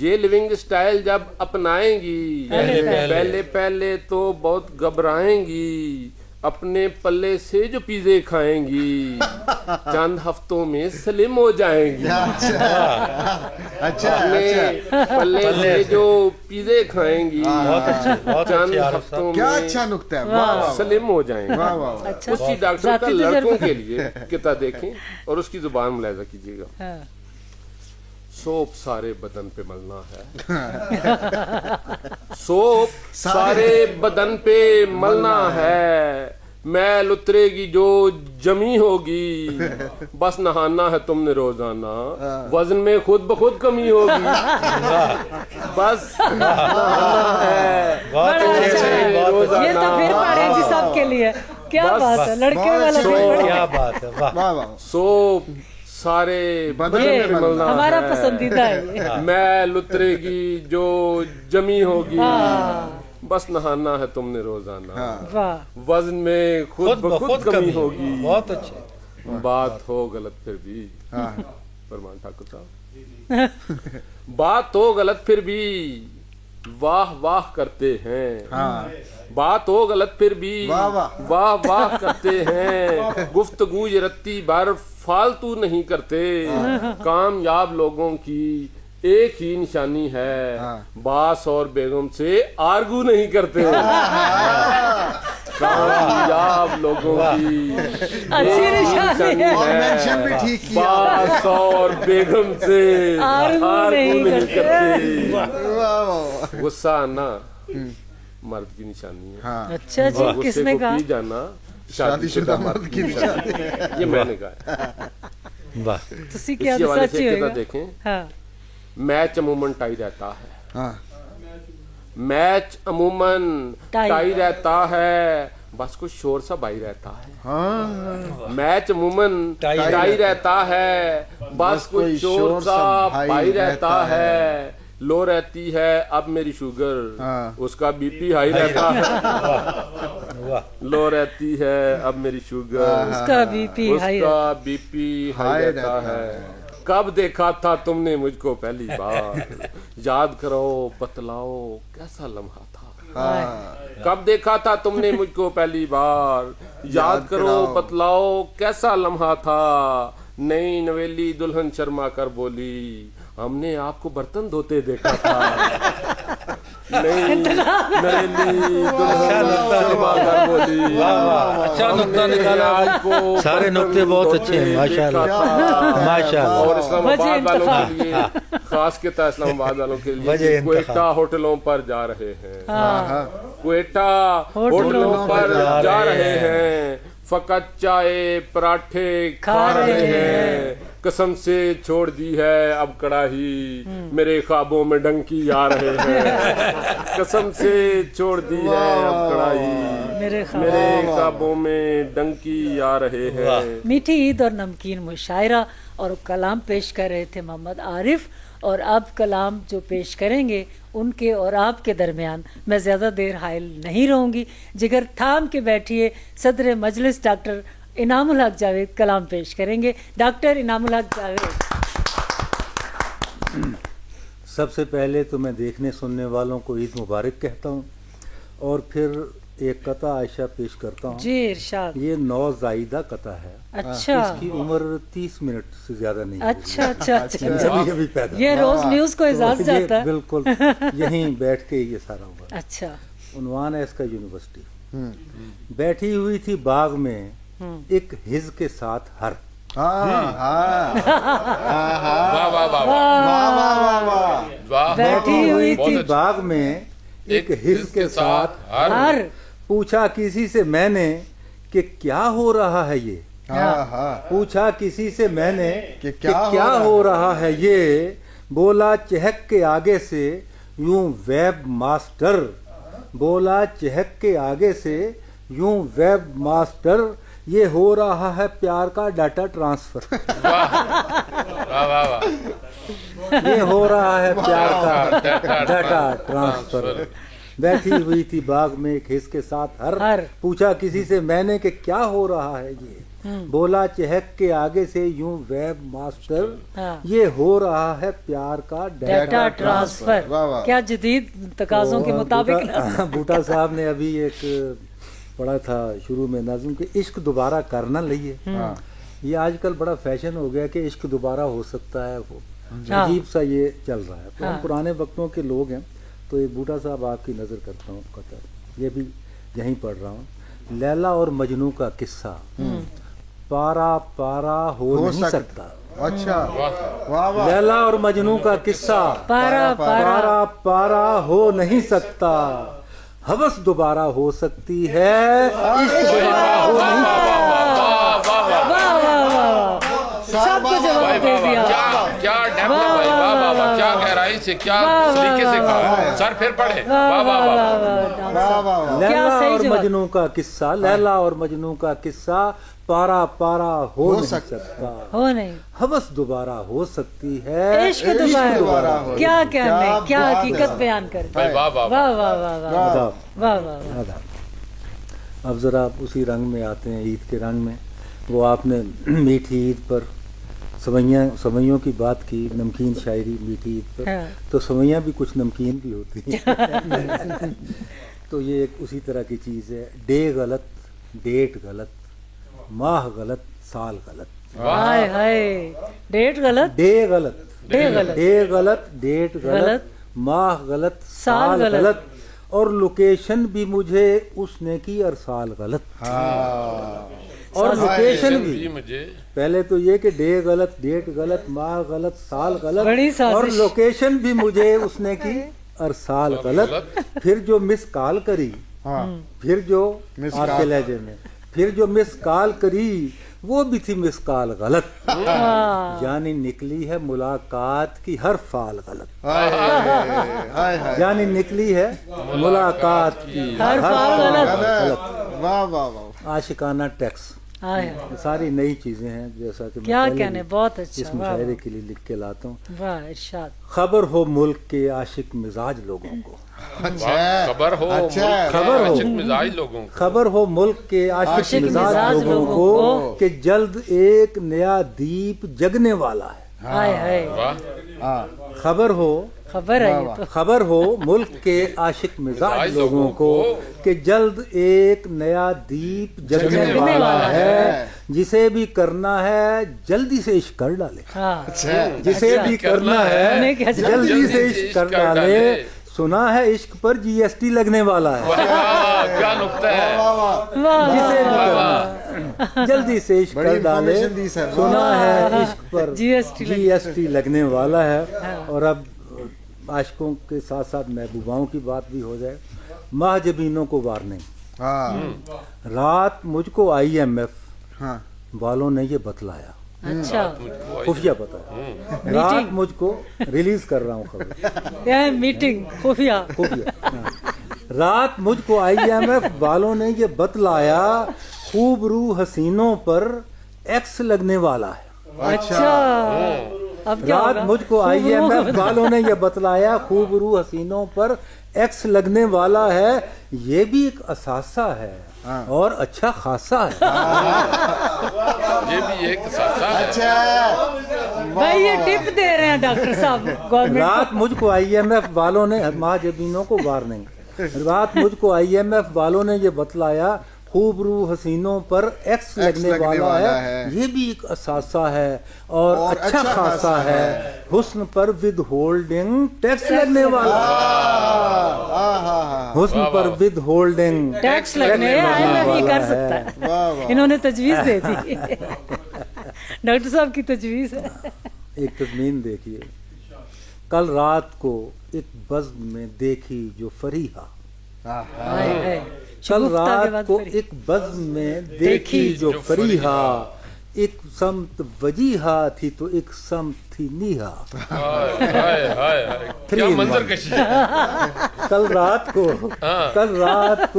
Speaker 5: یہ لیونگ سٹائل جب اپنائیں گی, پہلے پہلے تو بہت گھبرائیں گی. اپنے پلے سے جو پیزے کھائیں گی, چند ہفتوں میں سلم ہو جائیں گی. اپنے پلے سے جو پیزے کھائیں گی, چند ہفتوں میں سلم ہو جائیں گی. اسی ڈاکٹر کا لڑکوں کے لیے کتاب دیکھیں اور اس کی زبان ملاحظہ کیجیے گا. سوپ سارے بدن پہ ملنا ہے, سوپ سارے بدن پہ ملنا ہے. میل اترے گی جو جمی ہوگی, بس نہانا ہے تم نے روزانہ, وزن میں خود بخود کمی ہوگی. بس نہانا ہے روزانہ.
Speaker 1: یہ تو پھر پڑھیں جی سب کے لیے. کیا بات ہے, لڑکے والا
Speaker 2: کیا بات ہے.
Speaker 5: سوپ سارے بدن پہ ملنا ہے,
Speaker 1: ہمارا پسندیدہ ہے.
Speaker 5: میل اترے گی جو جمی ہوگی, بس نہانا ہے تم نے روزانہ, وزن میں خود بخود کمی ہوگی.
Speaker 2: بہت اچھے.
Speaker 5: بات ہو غلط پھر بھی, فرمان ٹھاکر صاحب, بات ہو غلط پھر بھی واہ واہ کرتے ہیں. بات ہو غلط پھر بھی واہ واہ کرتے ہیں. گفتگو یہ رتی بھر فالتو نہیں کرتے. کامیاب لوگوں کی ایک ہی نشانی ہے, باس اور بیگم سے آرگو نہیں کرتے. کامیاب لوگوں کی
Speaker 1: اچھی نشانی ہے,
Speaker 5: باس اور بیگم سے آرگو نہیں کرتے. غصہ آنا مرد کی نشانی ہے.
Speaker 1: اچھا جی, کس نے کہا؟
Speaker 5: جانا شادی شدہ مرد کی نشانی ہے, یہ میں نے کہا.
Speaker 1: تسی کیا سچی ہوگا.
Speaker 5: دیکھیں, میچ عموماً ٹائی رہتا ہے, میچ عموماً ٹائی رہتا ہے, بس کچھ شور سا بھائی رہتا ہے. میچ عموماً ٹائی رہتا ہے, بس کچھ شور سا بھائی رہتا ہے. लो रहती है अब मेरी शुगर,
Speaker 4: हाँ।
Speaker 5: उसका बीपी हाई रहता है। लो रहती है अब मेरी शुगर,
Speaker 1: उसका बीपी हाई
Speaker 5: उसका बीपी हाई रहता है। कब देखा था तुमने मुझको पहली बार, याद करो बतलाओ कैसा लम्हा था। कब देखा था तुमने मुझको पहली बार, याद करो बतलाओ कैसा लम्हा था। नई नवेली दुल्हन शर्मा कर बोली, हमने आपको बर्तन धोते देखा था। नई नवेली दुल्हन शर्मा कर बोली,
Speaker 2: अच्छा नुक्ता निकाला
Speaker 5: आपको
Speaker 2: सारे नुक्ते बहुत अच्छे हैं माशाल्लाह माशाल्लाह।
Speaker 5: और इस्लामाबाद वालों के लिए खास के तहत इस्लामाबाद वालों के लिए क्वेटा होटलों पर जा रहे हैं, क्वेटा होटलों पर जा रहे हैं, फकत चाय पराठे खा रहे हैं। कसम से छोड़ दी है अब कड़ाही, मेरे ख्वाबों में डंकी आ रहे हैं। कसम से छोड़ दी है अब कड़ाही, मेरे ख्वाबों में डंकी आ रहे हैं।
Speaker 1: मीठी ईद और नमकीन मुशायरा और कलाम पेश कर रहे थे मोहम्मद आरिफ, और अब कलाम जो पेश करेंगे उनके और आपके दरमियान मैं ज़्यादा देर हाइल नहीं रहूँगी। जिगर थाम के बैठिए, सदर मजलिस डॉक्टर इनामुल हक जावेद कलाम पेश करेंगे। डॉक्टर इनामुल हक जावेद।
Speaker 8: सबसे पहले तो मैं देखने सुनने वालों को ईद मुबारक कहता हूँ, और फिर एक कता आयशा पेश करता हूँ।
Speaker 1: जी इरशाद।
Speaker 8: ये नौज़ायदा कता है।
Speaker 1: अच्छा।
Speaker 8: इसकी उम्र 30 मिनट से ज्यादा नहीं।
Speaker 1: अच्छा अच्छा अच्छा।
Speaker 8: अभी पैदा।
Speaker 1: ये रोज न्यूज को इजाज़त
Speaker 8: तो ये
Speaker 1: जाता है।
Speaker 8: बिल्कुल यहीं बैठ के ये सारा हुआ।
Speaker 1: अच्छा।
Speaker 8: उन्वान है इसका यूनिवर्सिटी। बैठी हुई थी बाग में एक हिज के साथ हर।
Speaker 1: बैठी हुई थी
Speaker 8: बाग में एक हिज के साथ हर। पूछा किसी से मैंने कि क्या हो रहा है ये। पूछा किसी से मैंने कि क्या हो रहा है ये। बोला चहक के आगे से यूं वेब मास्टर। बोला चहक के आगे से यूं वेब मास्टर। ये हो रहा है प्यार का डाटा ट्रांसफर। ये हो रहा है प्यार का डाटा ट्रांसफर। बैठी हुई थी बाग में एक हिस के साथ हर। पूछा किसी से मैंने कि क्या हो रहा है ये। बोला चहक के आगे से यूं वेब मास्टर। ये हो रहा है प्यार का
Speaker 1: डाटा ट्रांसफर। क्या जदीद तकाज़ों के मुताबिक।
Speaker 8: बूटा साहब ने अभी एक पढ़ा था शुरू में नाज़िम के इश्क दोबारा करना लिए। ये आजकल बड़ा फैशन हो गया कि इश्क दोबारा हो सकता है, वो अजीब सा ये चल रहा है। तो हम पुराने वक्तों के लोग हैं, तो ये बूटा साहब आपकी नज़र करता हूँ कतर, ये भी यहीं पढ़ रहा हूँ। लैला और मजनू का किस्सा पारा पारा हो नहीं सकता।
Speaker 4: अच्छा वाह वाह।
Speaker 8: लैला और मजनू का किस्सा
Speaker 1: पारा
Speaker 8: पारा पारा हो नहीं सकता। हवस दोबारा हो सकती है, इश्क दोबारा हो नहीं सकता।
Speaker 1: सबको जवाब दे दिया।
Speaker 5: क्या क्या गहराई से, क्या तरीके से कहा। सर फिर पढ़े।
Speaker 8: लैला और मजनू का किस्सा। लैला और मजनू का किस्सा पारा पारा हो नहीं सकता।
Speaker 1: हो नहीं।
Speaker 8: हवस दोबारा हो सकती है,
Speaker 1: इश्क दोबारा हो। क्या कहने, क्या हकीकत बयान कर।
Speaker 5: वाह वाह
Speaker 1: वाह वाह वाह वाह वाह वाह।
Speaker 8: अब जरा उसी रंग में आते हैं, ईद के रंग में। वो आपने मीठी ईद पर सवैयों की बात की, नमकीन शायरी मीठी ईद पर। तो सवैयाँ भी कुछ नमकीन भी होती हैं। तो ये एक उसी तरह की चीज़ है। डे गलत, डेट गलत, माह गलत, साल गलत।
Speaker 1: हाय हाय। डेट गलत,
Speaker 8: डे गलत,
Speaker 1: डे गलत,
Speaker 8: डे गलत, डेट गलत, माह गलत, साल गलत, और लोकेशन भी मुझे उसने की और साल गलत। और लोकेशन भी
Speaker 5: मुझे
Speaker 8: पहले तो ये कि डे गलत, डेट गलत, माह गलत, साल गलत,
Speaker 1: बड़ी साजिश।
Speaker 8: और लोकेशन भी मुझे उसने की और साल गलत। फिर जो मिस कॉल करी, फिर जो आपके लहजे में, फिर जो मिस कॉल करी वो भी थी मिस कॉल गलत। यानी निकली है मुलाकात की हर फाल गलत। यानी निकली है मुलाकात की हर फाल गलत।
Speaker 4: वाह वाह वाह।
Speaker 8: आशिकाना टैक्स।
Speaker 1: آئے
Speaker 8: یہ ساری نئی چیزیں ہیں جیسا کہ میں
Speaker 1: کیا
Speaker 8: پہلے
Speaker 1: کہنے،
Speaker 8: بھی
Speaker 1: بہت اچھا،
Speaker 8: اس
Speaker 1: واہ
Speaker 8: مشاعرے کے لیے لکھ کے لاتا ہوں.
Speaker 1: واہ ارشاد.
Speaker 8: خبر ہو ملک کے عاشق مزاج لوگوں کو،
Speaker 5: خبر ہو
Speaker 8: خبر ہو
Speaker 5: عاشق مزاج لوگوں کو،
Speaker 8: خبر ہو ملک کے عاشق
Speaker 1: عاشق
Speaker 8: مزاج
Speaker 1: مزاج
Speaker 8: لوگوں
Speaker 1: لوگوں
Speaker 8: کو
Speaker 1: کو
Speaker 8: کہ جلد ایک نیا دیپ جگنے والا ہے.
Speaker 1: ہائے ہائے،
Speaker 5: واہ
Speaker 8: خبر ہو،
Speaker 1: خبر ہے یہ تو.
Speaker 8: خبر ہو ملک کے عاشق مزاج لوگوں کو کہ جلد ایک نیا دیپ جگنے والا ہے. جسے بھی کرنا ہے جلدی سے عشق کر ڈالے،
Speaker 1: ہاں
Speaker 8: جسے بھی کرنا
Speaker 1: ہمیں
Speaker 8: ہے
Speaker 1: کیا
Speaker 8: جلدی سے عشق کر ڈالے. سنا ہے عشق پر جی ایس ٹی لگنے والا ہے.
Speaker 5: واہ، کیا نقطہ ہے.
Speaker 8: جسے بھی کرنا ہے جلدی سے عشق کر ڈالے. سنا ہے عشق پر جی ایس ٹی لگنے والا ہے. اور اب عاشقوں کے ساتھ ساتھ محبوباؤں کی بات بھی ہو جائے. ماہ جبینوں کو وارننگ، رات مجھ کو آئی ایم ایف والوں نے یہ بتلایا،
Speaker 1: اچھا
Speaker 8: خفیہ بتایا. رات مجھ کو ریلیز کر رہا ہوں خبر،
Speaker 1: یہ میٹنگ خفیہ.
Speaker 8: خفیہ. رات مجھ کو آئی ایم ایف والوں نے یہ بتلایا خوب روح حسینوں پر ایکس لگنے والا ہے.
Speaker 1: اچھا اب کیا
Speaker 8: رات
Speaker 1: ہوگا؟
Speaker 8: مجھ کو آئی ایم ایف والوں نے یہ بتلایا خوب روح حسینوں پر ایکس لگنے والا ہے. یہ بھی ایک اثاثہ ہے اور اچھا خاصا ہے.
Speaker 5: یہ بھی ایک ساتھا ہے.
Speaker 1: بھائی یہ ٹپ دے رہے ہیں ڈاکٹر صاحب گورنمنٹ.
Speaker 8: رات مجھ کو آئی ایم ایف والوں نے ماہ جبینوں کو وارننگ، رات مجھ کو آئی ایم ایف والوں نے یہ بتلایا خوب روح حسینوں پر ایکس لگنے والا ہے. یہ بھی ایک اثاثہ ہے اور اچھا خاصا ہے. حسن پر ود ہولڈنگ ٹیکس لگنے والا ہے. حسن پر ود ہولڈنگ
Speaker 1: ٹیکس لگنے نہیں کر سکتا ہے. انہوں نے تجویز دے دی. ڈاکٹر صاحب کی تجویز ہے.
Speaker 8: ایک تضمین دیکھیے. کل رات کو ایک بزم میں دیکھی جو فریحہ، کل رات کو ایک بزم میں دیکھی جو فریحہ، ایک سمت وجیحہ تھی تو ایک سمت تھی نیہا.
Speaker 5: کیا منظر کشی ہے.
Speaker 8: کل رات کو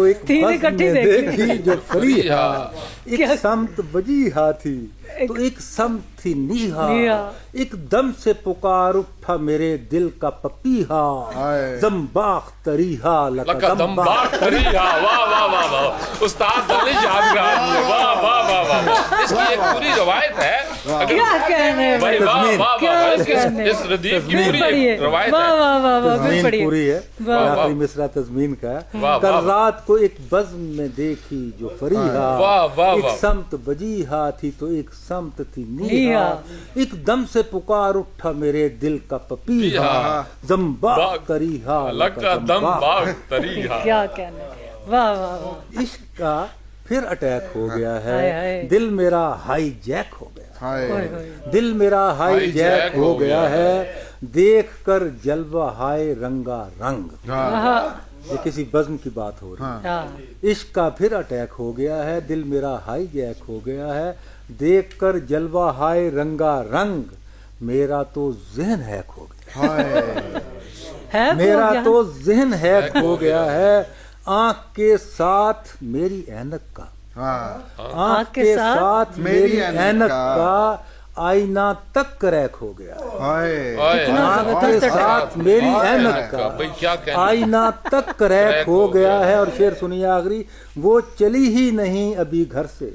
Speaker 8: ایک بزم میں دیکھی جو فریحہ، ایک سمت وجیحہ تھی تو ایک سمت تھی نیہا. ایک دم سے پکار اٹھا میرے دل کا پپیہا، زمباخ تریہا
Speaker 5: لکا دمباخ تریہا. واہ واہ واہ واہ، استاد دانش یادگار. واہ واہ واہ واہ، اس کی ایک پوری روایت ہے.
Speaker 1: کیا کہنے
Speaker 5: بھائی واہ واہ واہ، اس ردیف کی پوری ایک روایت ہے.
Speaker 8: تضمین پوری ہے. آخری مصرع تضمین کا ہے. کل رات کو ایک بزم میں دیکھی جو فریحہ، ایک سمت وجیحہ تھی تو ایک سمت تھی نیہا. ایک دم سے پکار اٹھا میرے دل کا پپیہا، زمباخ تریہا
Speaker 5: لکا دمباخ تریہا.
Speaker 1: کیا کہنے. واہ واہ واہ.
Speaker 8: عشق کا پھر اٹیک ہو گیا ہے. دل میرا ہائی جیک ہو گیا، دل میرا ہائی جیک ہو گیا ہے. دیکھ کر جلوہ ہائے رنگا رنگ. یہ کسی بزم کی بات ہو رہی ہے. عشق کا پھر اٹیک ہو گیا ہے. دل میرا ہائی جیک ہو گیا ہے. دیکھ کر جلوہ ہائے رنگا رنگ. میرا تو ذہن ہیک ہو گیا، میرا تو ذہن ہیک ہو گیا ہے. آنکھ کے ساتھ میری اینک کا، آنکھ کے ساتھ میری اینک کا آئینہ تک کریک ہو گیا. آنکھ کے ساتھ میری اینک کا آئینہ تک کریک ہو گیا ہے. اور شعر سنیے آخری. وہ چلی ہی نہیں ابھی گھر سے،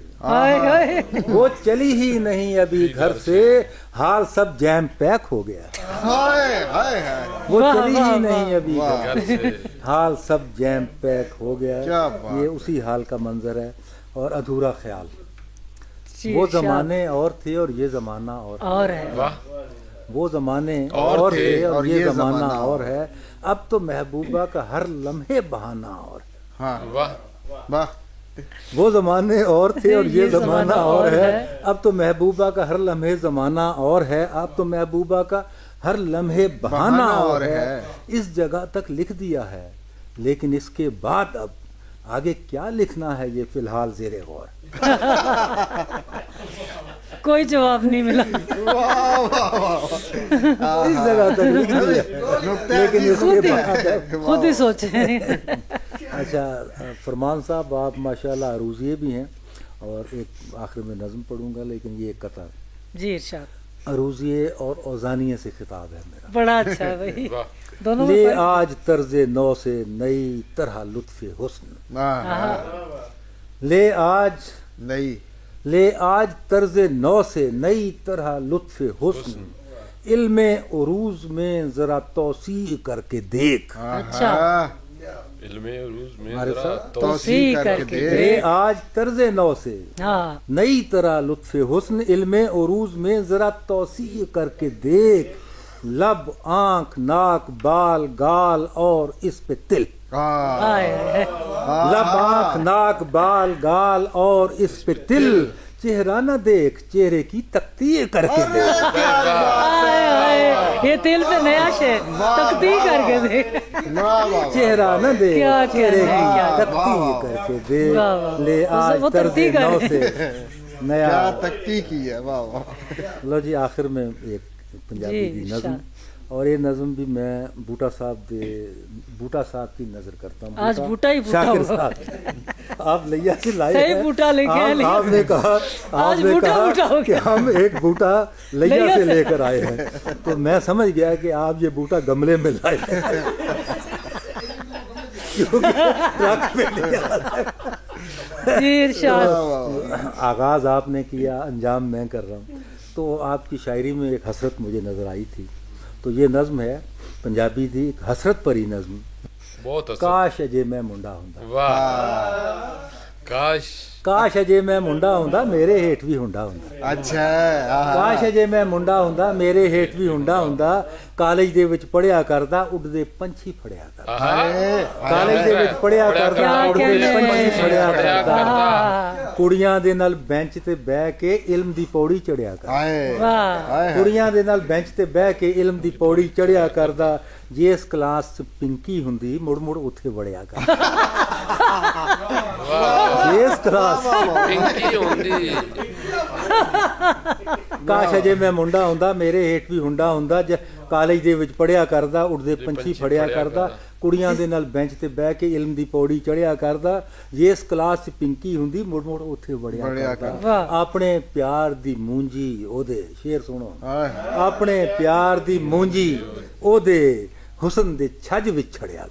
Speaker 8: وہ چلی ہی نہیں ابھی گھر سے، حال سب جیم پیک ہو گیا. وہ چلی ہی نہیں ابھی گھر سے، حال سب جیم پیک ہو گیا. یہ اسی حال کا منظر ہے. اور ادھورا خیال. وہ زمانے اور تھے اور یہ زمانہ اور ہے. وہ زمانے اور تھے اور یہ زمانہ اور ہے. اب تو محبوبہ کا ہر لمحے بہانہ اور. وہ زمانے اور تھے اور یہ زمانہ اور ہے. اب تو محبوبہ کا ہر لمحے زمانہ اور ہے. اب تو محبوبہ کا ہر لمحے بہانہ اور ہے. اس جگہ تک لکھ دیا ہے لیکن اس کے بعد اب آگے کیا لکھنا ہے یہ فی الحال زیر غور.
Speaker 1: کوئی جواب نہیں ملا.
Speaker 8: اس جگہ تک لکھ دیا لیکن اس کے بعد
Speaker 1: خود ہی سوچیں.
Speaker 8: اچھا فرمان صاحب، آپ ماشاءاللہ عروضیے بھی ہیں اور ایک آخر میں نظم پڑھوں گا، لیکن یہ ایک قطع
Speaker 1: جی ارشاد.
Speaker 8: عروضیے اور اوزانیے سے خطاب ہے میرا.
Speaker 1: بڑا اچھا ہے بھائی. دونوں میں
Speaker 8: لے
Speaker 1: فرق.
Speaker 8: آج طرز نو سے نئی طرح لطف حسن، لے آج
Speaker 4: نہیں
Speaker 8: لے آج طرز نو سے نئی طرح لطف حسن، علم عروض میں ذرا توسیع کر کے دیکھ.
Speaker 1: اچھا.
Speaker 5: علم عروض میں
Speaker 8: ہمارے
Speaker 5: ذرا
Speaker 8: ساتھ
Speaker 1: توسیع کر کے
Speaker 8: لے آج طرز نو سے
Speaker 1: ہاں.
Speaker 8: نئی طرح لطف حسن، علم عروض میں ذرا توسیع کر کے دیکھ، لب آنکھ ناک بال گال اور اس پہ تل.
Speaker 1: ہائے ہائے.
Speaker 8: لب آنکھ ناک بال گال اور اس پہ تل، چہرہ نہ دیکھ چہرے کی تقطیع کر کے دیکھ.
Speaker 1: ہائے ہائے. یہ دل پہ نیا شعر تقدیر کر کے دے.
Speaker 8: چہرہ نہ دیکھ
Speaker 1: کیا
Speaker 8: چہرے
Speaker 1: کہنا ہے،
Speaker 8: کی
Speaker 1: کیا
Speaker 8: تقطیع کر کے دیکھ.
Speaker 1: واہ واہ.
Speaker 8: لے آج
Speaker 1: وہ
Speaker 8: طرز
Speaker 1: تقطیع کر
Speaker 8: نو
Speaker 1: کے.
Speaker 8: سے نیا.
Speaker 4: کیا تکتی کی ہے. واہ واہ.
Speaker 8: لو جی آخر میں ایک پنجابی
Speaker 1: جی،
Speaker 8: کی نظم،
Speaker 1: ارشاد.
Speaker 8: اور یہ نظم بھی میں بوٹا صاحب کی نظر کرتا ہوں.
Speaker 1: آج بوٹا ہی بوٹا
Speaker 8: شاکر
Speaker 1: ہوگا.
Speaker 8: صاحب آپ لیا سے لائے
Speaker 1: صحیح
Speaker 8: ہیں.
Speaker 1: بوٹا لے کے آئے لیکن
Speaker 8: آپ نے کہا
Speaker 1: آج بوٹا بوٹا ہو
Speaker 8: کہ
Speaker 1: گیا.
Speaker 8: ہم ایک بوٹا لیا
Speaker 1: لیا
Speaker 8: سے
Speaker 1: سے.
Speaker 8: لے کر آئے ہیں، تو میں سمجھ گیا کہ آپ یہ بوٹا گملے میں لائے ہیں کیونکہ ٹرک میں لے آ رہا ہے.
Speaker 1: جی ارشاد.
Speaker 8: آغاز آپ نے کیا، انجام میں کر رہا ہوں. تو آپ کی شاعری میں ایک حسرت مجھے نظر آئی تھی، تو یہ نظم ہے پنجابی دی، ایک حسرت پری نظم.
Speaker 5: بہت اچھا.
Speaker 8: کاش اجے میں منڈا ہوندا،
Speaker 5: واہ کاش
Speaker 8: کاش اجے میں منڈا ہوندا میرے ہیਠ بھی ہوندا ہوندا.
Speaker 4: اچھا.
Speaker 8: کاش اجے میں ਮੁੰਡਾ ਹੁੰਦਾ ਮੇਰੇ ਹੇਠ ਵੀ ਹੁੰਦਾ ਹੁੰਦਾ, ਕਾਲਜ ਦੇ ਵਿੱਚ ਪੜਿਆ ਕਰਦਾ ਉੱਡਦੇ ਪੰਛੀ ਫੜਿਆ ਕਰਦਾ. ਕਾਲਜ ਦੇ ਵਿੱਚ ਪੜਿਆ ਕਰਦਾ ਉੱਡਦੇ ਪੰਛੀ ਫੜਿਆ ਕਰਦਾ. ਕੁੜੀਆਂ ਦੇ ਨਾਲ ਬੈਂਚ ਤੇ ਬਹਿ ਕੇ ਇਲਮ ਦੀ ਪੌੜੀ ਚੜਿਆ ਕਰਦਾ.
Speaker 1: ਵਾਹ.
Speaker 8: ਕੁੜੀਆਂ ਦੇ ਨਾਲ ਬੈਂਚ ਤੇ ਬਹਿ ਕੇ ਇਲਮ ਦੀ ਪੌੜੀ ਚੜਿਆ ਕਰਦਾ. ਜਿਸ ਕਲਾਸ 'ਚ ਪਿੰਕੀ ਹੁੰਦੀ ਮੁੜ ਮੁੜ ਉੱਥੇ ਵੜਿਆ ਕਰਦਾ. ਜਿਸ ਕਲਾਸ
Speaker 5: ਪਿੰਕੀ ਹੁੰਦੀ.
Speaker 8: ਕਾਸ਼ ਅਜੇ ਮੈਂ ਮੁੰਡਾ ਹੁੰਦਾ ਮੇਰੇ ਹੇਠ ਵੀ ਹੁੰਦਾ ਹੁੰਦਾ, ਕਾਲਜ ਦੇ ਵਿੱਚ ਪੜਿਆ ਕਰਦਾ ਉੱਡਦੇ ਪੰਛੀ ਫੜਿਆ ਕਰਦਾ. ਕੁੜੀਆਂ ਦੇ ਨਾਲ ਬੈਂਚ ਤੇ ਬਹਿ ਕੇ ਇਲਮ ਦੀ ਪੌੜੀ ਚੜਿਆ ਕਰਦਾ. ਜਿਸ ਕਲਾਸ 'ਚ ਪਿੰਕੀ ਹੁੰਦੀ ਮੁੜ ਮੁੜ ਉੱਥੇ ਵੜਿਆ ਕਰਦਾ. ਆਪਣੇ ਪਿਆਰ ਦੀ ਮੂੰਜੀ ਉਹਦੇ, ਸ਼ੇਰ ਸੁਣੋ, ਆਪਣੇ ਪਿਆਰ ਦੀ ਮੂੰਜੀ ਉਹਦੇ ਹੁਸਨ ਦੇ ਛੱਜ ਵਿੱਚ ਛੜਿਆ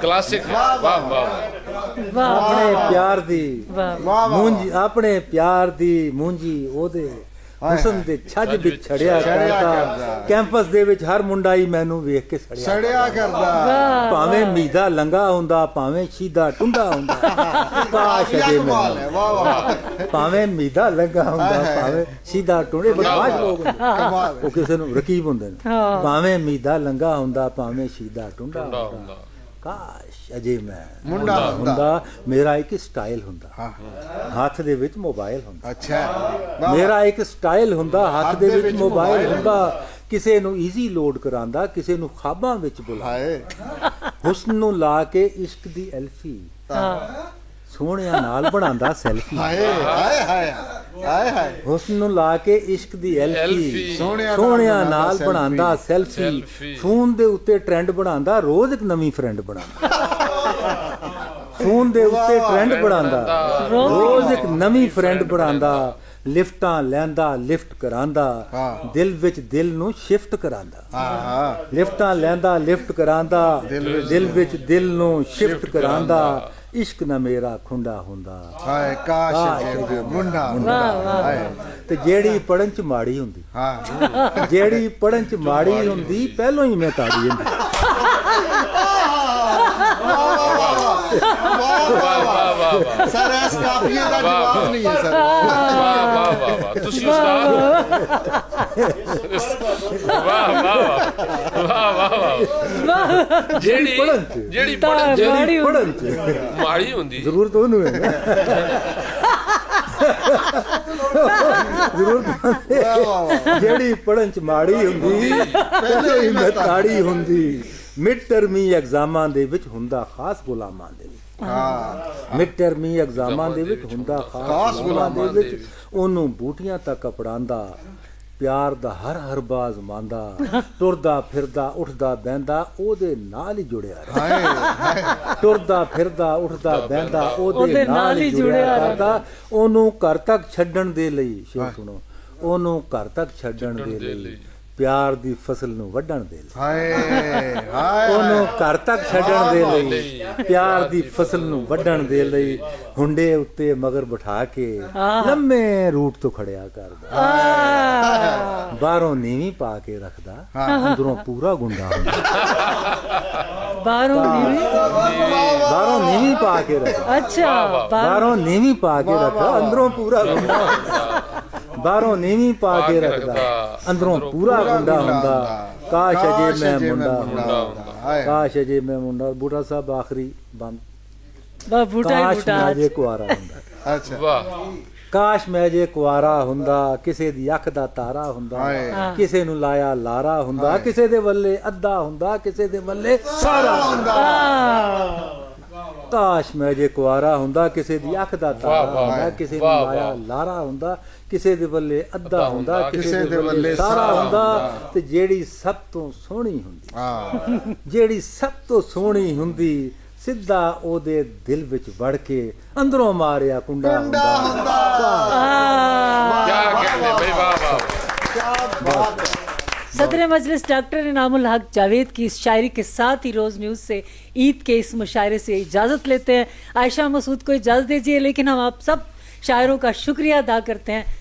Speaker 5: ਕਲਾਸਿਕ. ਵਾਹ ਵਾਹ.
Speaker 1: ਵਾਹ.
Speaker 8: ਆਪਣੇ ਪਿਆਰ ਦੀ
Speaker 1: ਵਾਹ.
Speaker 8: ਮੂੰਜੀ, ਆਪਣੇ ਪਿਆਰ ਦੀ ਮੂੰਜੀ ਉਹਦੇ ਹੁਸਨ ਦੇ ਛੱਜ ਵਿੱਚ ਛੜਿਆ ਕਰਦਾ. ਕੈਂਪਸ ਦੇ ਵਿੱਚ ਹਰ ਮੁੰਡਾ ਹੀ ਮੈਨੂੰ ਵੇਖ ਕੇ
Speaker 4: ਸੜਿਆ ਕਰਦਾ.
Speaker 8: ਭਾਵੇਂ ਮੀਦਾ ਲੰਗਾ ਹੁੰਦਾ ਭਾਵੇਂ ਸ਼ੀਦਾ ਟੁੰਡਾ ਹੁੰਦਾ. ਕਾਸ਼ ਅਜੇ ਮੈਂ ਭਾਵੇਂ ਮੀਦਾ ਲੰਗਾ ਹੁੰਦਾ ਭਾਵੇਂ ਸ਼ੀਦਾ ਟੁੰਡੇ, ਬਦਮਾਸ਼ ਲੋਕ ਹੁੰਦੇ, ਉਹ ਕਿਸੇ ਨੂੰ ਰਕੀਬ ਹੁੰਦੇ ਨੇ. ਭਾਵੇਂ ਮੀਦਾ ਲੰਗਾ ਹੁੰਦਾ ਭਾਵੇਂ ਸ਼ੀਦਾ ਟੁੰਡਾ ਹੁੰਦਾ. ਕਾਸ਼ ਅਜੇ ਮੈਂ ਮੁੰਡਾ ਹੁੰਦਾ ਮੇਰਾ ਇੱਕ ਸਟਾਈਲ ਹੁੰਦਾ, ਹੱਥ ਦੇ ਵਿੱਚ ਮੋਬਾਈਲ ਹੁੰਦਾ.
Speaker 4: ਅੱਛਾ.
Speaker 8: ਮੇਰਾ ਇੱਕ ਸਟਾਈਲ ਹੁੰਦਾ, ਹੱਥ ਦੇ ਵਿੱਚ ਮੋਬਾਈਲ ਹੁੰਦਾ. ਕਿਸੇ ਨੂੰ ਈਜ਼ੀ ਲੋਡ ਕਰਾਂਦਾ, ਕਿਸੇ ਨੂੰ ਖਾਬਾਂ ਵਿੱਚ ਬੁਲਾਉਂਦਾ. ਹੁਸਨ ਨੂੰ ਲਾ ਕੇ ਇਸ਼ਕ ਦੀ ਐਲਫੀ ਸੋਹਣਿਆਂ ਨਾਲ ਬਣਾਉਂਦਾ ਸੈਲਫੀ. ਹੁਸਨ ਨੂੰ ਲਾ ਕੇ ਇਸ਼ਕ ਦੀ ਐਲਫੀ ਸੋਹਣਿਆਂ ਨਾਲ ਬਣਾਉਂਦਾ ਸੈਲਫੀ. ਫੋਨ ਦੇ ਉੱਤੇ ਟ੍ਰੈਂਡ ਬਣਾਉਂਦਾ, ਰੋਜ਼ ਇੱਕ ਨਵੀਂ ਫਰੈਂਡ ਬਣਾਉਂਦਾ. ਫੋਨ ਦੇ ਉੱਤੇ ਟ੍ਰੈਂਡ ਬਣਾਉਂਦਾ, ਰੋਜ਼ ਇੱਕ ਨਵੀਂ ਫਰੈਂਡ ਬਣਾਉਂਦਾ. ਲਿਫਟਾਂ ਲੈਂਦਾ ਲਿਫਟ ਕਰਾਂਦਾ, ਦਿਲ ਵਿੱਚ ਦਿਲ ਨੂੰ ਸ਼ਿਫਟ ਕਰਾਂਦਾ. ਲਿਫਟਾਂ ਲੈਂਦਾ ਲਿਫਟ ਕਰਾਂਦਾ, ਦਿਲ ਵਿੱਚ ਦਿਲ ਨੂੰ ਸ਼ਿਫਟ ਕਰਾਂਦਾ. ਇਸ਼ਕ ਨਾ ਮੇਰਾ ਖੁੰਡਾ ਹੁੰਦਾ.
Speaker 4: ਕਾਸ਼ ਮੁੰਡਾ.
Speaker 8: ਤੇ ਜਿਹੜੀ ਪੜਨ ਚ ਮਾੜੀ ਹੁੰਦੀ, ਜਿਹੜੀ ਪੜਨ ਚ ਮਾੜੀ ਹੁੰਦੀ ਪਹਿਲੋਂ ਹੀ ਮੈਂ ਤਾੜੀ ਜਾਂਦੀ.
Speaker 4: ਸਰ ਇਸ ਕਾਫੀਏ ਦਾ ਜਵਾਬ ਨਹੀਂ ਹੈ ਸਰ.
Speaker 5: ਵਾਹ ਵਾਹ ਵਾਹ. ਤੁਸੀਂ ਉਸਤਾਦ. ਵਾਹ ਵਾਹ ਵਾਹ. ਜਿਹੜੀ
Speaker 8: ਪੜਨ ਚ
Speaker 5: ਮਾੜੀ ਹੁੰਦੀ
Speaker 8: ਜ਼ਰੂਰਤ ਉਹਨੂੰ ਹੈ ਨਾ. ਜ਼ਰੂਰਤ ਜਿਹੜੀ ਪੜਨ ਚ ਮਾੜੀ ਹੁੰਦੀ ਪਹਿਲੇ ਹੀ ਮੈਂ ਤਾੜੀ ਹੁੰਦੀ. ਮਿਡ ਟਰਮੀ ਐਗਜ਼ਾਮਾਂ ਦੇ ਵਿੱਚ ਹੁੰਦਾ ਖਾਸ ਗੁਲਾਮਾਂ ਦੇ ਵਿੱਚ. ਮਿਡ ਟਰਮੀ ਐਗਜ਼ਾਮਾਂ ਦੇ ਵਿੱਚ ਹੁੰਦਾ ਖਾਸ ਗੁਲਾਮਾਂ ਦੇ ਵਿੱਚ. ਉਹਨੂੰ ਬੂਟੀਆਂ ਤੱਕ ਅਪੜਾਉਂਦਾ, ਪਿਆਰ ਦਾ ਹਰ ਹਰਬਾਜ਼ ਮੰਨਦਾ, ਟੁਰਦਾ ਫਿਰਦਾ ਉੱਠਦਾ ਬਹਿੰਦਾ ਉਹਦੇ ਨਾਲ ਹੀ ਜੁੜਿਆ ਰਹਿੰਦਾ। ਟੁਰਦਾ ਫਿਰਦਾ ਉੱਠਦਾ ਬਹਿੰਦਾ ਉਹਦੇ ਨਾਲ ਹੀ ਜੁੜਿਆ ਰਹਿੰਦਾ। ਉਹਨੂੰ ਘਰ ਤੱਕ ਛੱਡਣ ਦੇ ਲਈ, ਸ਼ੇਰ ਸੁਣੋ, ਉਹਨੂੰ ਘਰ ਤੱਕ ਛੱਡਣ ਦੇ ਲਈ, ਪਿਆਰ ਦੀ ਫਸਲ ਨੂੰ ਵੱਢਣ ਦੇ ਲਈ, ਉਹਨੂੰ ਘਰ ਤੱਕ ਛੱਡਣ ਦੇ ਲਈ, ਪਿਆਰ ਦੀ ਫਸਲ ਨੂੰ ਵੱਢਣ ਦੇ ਲਈ ਹੁੰਡੇ ਉੱਤੇ ਮਗਰ ਬਿਠਾ ਕੇ ਲੰਮੇ ਰੂਟ ਤੋਂ ਖੜਿਆ ਕਰਦਾ। ਬਾਹਰੋਂ ਨੀਵੀਂ ਪਾ ਕੇ ਰੱਖਦਾ, ਅੰਦਰੋਂ ਪੂਰਾ ਗੁੰਡਾ ਹੁੰਦਾ।
Speaker 1: ਬਾਹਰੋਂ
Speaker 8: ਨੀਵੀਂ ਪਾ ਕੇ ਰੱਖਦਾ,
Speaker 1: ਅੱਛਾ,
Speaker 8: ਬਾਹਰੋਂ ਨੀਵੀਂ ਪਾ ਕੇ ਰੱਖਦਾ, ਅੰਦਰੋਂ ਪੂਰਾ ਗੁੰਡਾ ਹੁੰਦਾ। ਬਾਹਰੋਂ ਨੀਵੀਂ ਪਾ ਕੇ ਰੱਖਦਾ, ਅੰਦਰੋਂ ਪੂਰਾ ਗੁੰਡਾ ਹੁੰਦਾ। ਕਾਸ਼ ਅਜੇ ਮੈਂ ਮੁੰਡਾ ਹੁੰਦਾ, ਕਾਸ਼ ਅਜੇ ਮੈਂ ਮੁੰਡਾ। ਬੂਟਾ ਸਾਹਿਬ ਆਖਰੀ ਬੰਦ। ਕਾਸ਼ ਮੈਂ ਅਜੇ ਕੁਆਰਾ ਹੁੰਦਾ।
Speaker 3: ਅੱਛਾ,
Speaker 5: ਵਾਹ,
Speaker 8: ਕਾਸ਼ ਮੈਂ ਜੇ ਕੁਆਰਾ ਹੁੰਦਾ, ਕਿਸੇ ਦੀ ਅੱਖ ਦਾ ਤਾਰਾ ਹੁੰਦਾ, ਕਿਸੇ ਨੂੰ ਲਾਇਆ ਲਾਰਾ ਹੁੰਦਾ, ਕਿਸੇ ਦੇ ਵੱਲੇ ਅੱਧਾ ਹੁੰਦਾ, ਕਿਸੇ ਦੇ ਵੱਲੇ ਸਾਰਾ ਹੁੰਦਾ। ਕਾਸ਼ ਮੈਂ ਜੇ ਕੁਆਰਾ ਹੁੰਦਾ, ਕਿਸੇ ਦੀ ਅੱਖ ਦਾ ਤਾਰਾ ਹੁੰਦਾ, ਕਿਸੇ ਨੂੰ ਲਾਇਆ ਲਾਰਾ ਹੁੰਦਾ, ਕਿਸੇ ਦੇ ਵੱਲੇ ਅੱਧਾ ਹੁੰਦਾ, ਕਿਸੇ ਦੇ ਵੱਲੇ ਸਾਰਾ ਹੁੰਦਾ। ਤੇ ਜਿਹੜੀ ਸਭ ਤੋਂ ਸੋਹਣੀ ਹੁੰਦੀ, ਜਿਹੜੀ ਸਭ ਤੋਂ ਸੋਹਣੀ ਹੁੰਦੀ, ਸਿੱਧਾ ਉਹਦੇ ਦਿਲ ਵਿੱਚ ਵੜ ਕੇ ਅੰਦਰੋਂ ਮਾਰਿਆ ਕੁੰਡਾ ਹੁੰਦਾ।
Speaker 5: क्या कहने भाई, वाह वाह।
Speaker 1: सदर मजलिस डॉक्टर इनामुल हक जावेद की इस शायरी के साथ ही रोज़ न्यूज़ से ईद के इस मुशायरे से इजाज़त लेते हैं। आयशा मसूद को इजाज़त दीजिए, लेकिन हम आप सब शायरों का शुक्रिया अदा करते हैं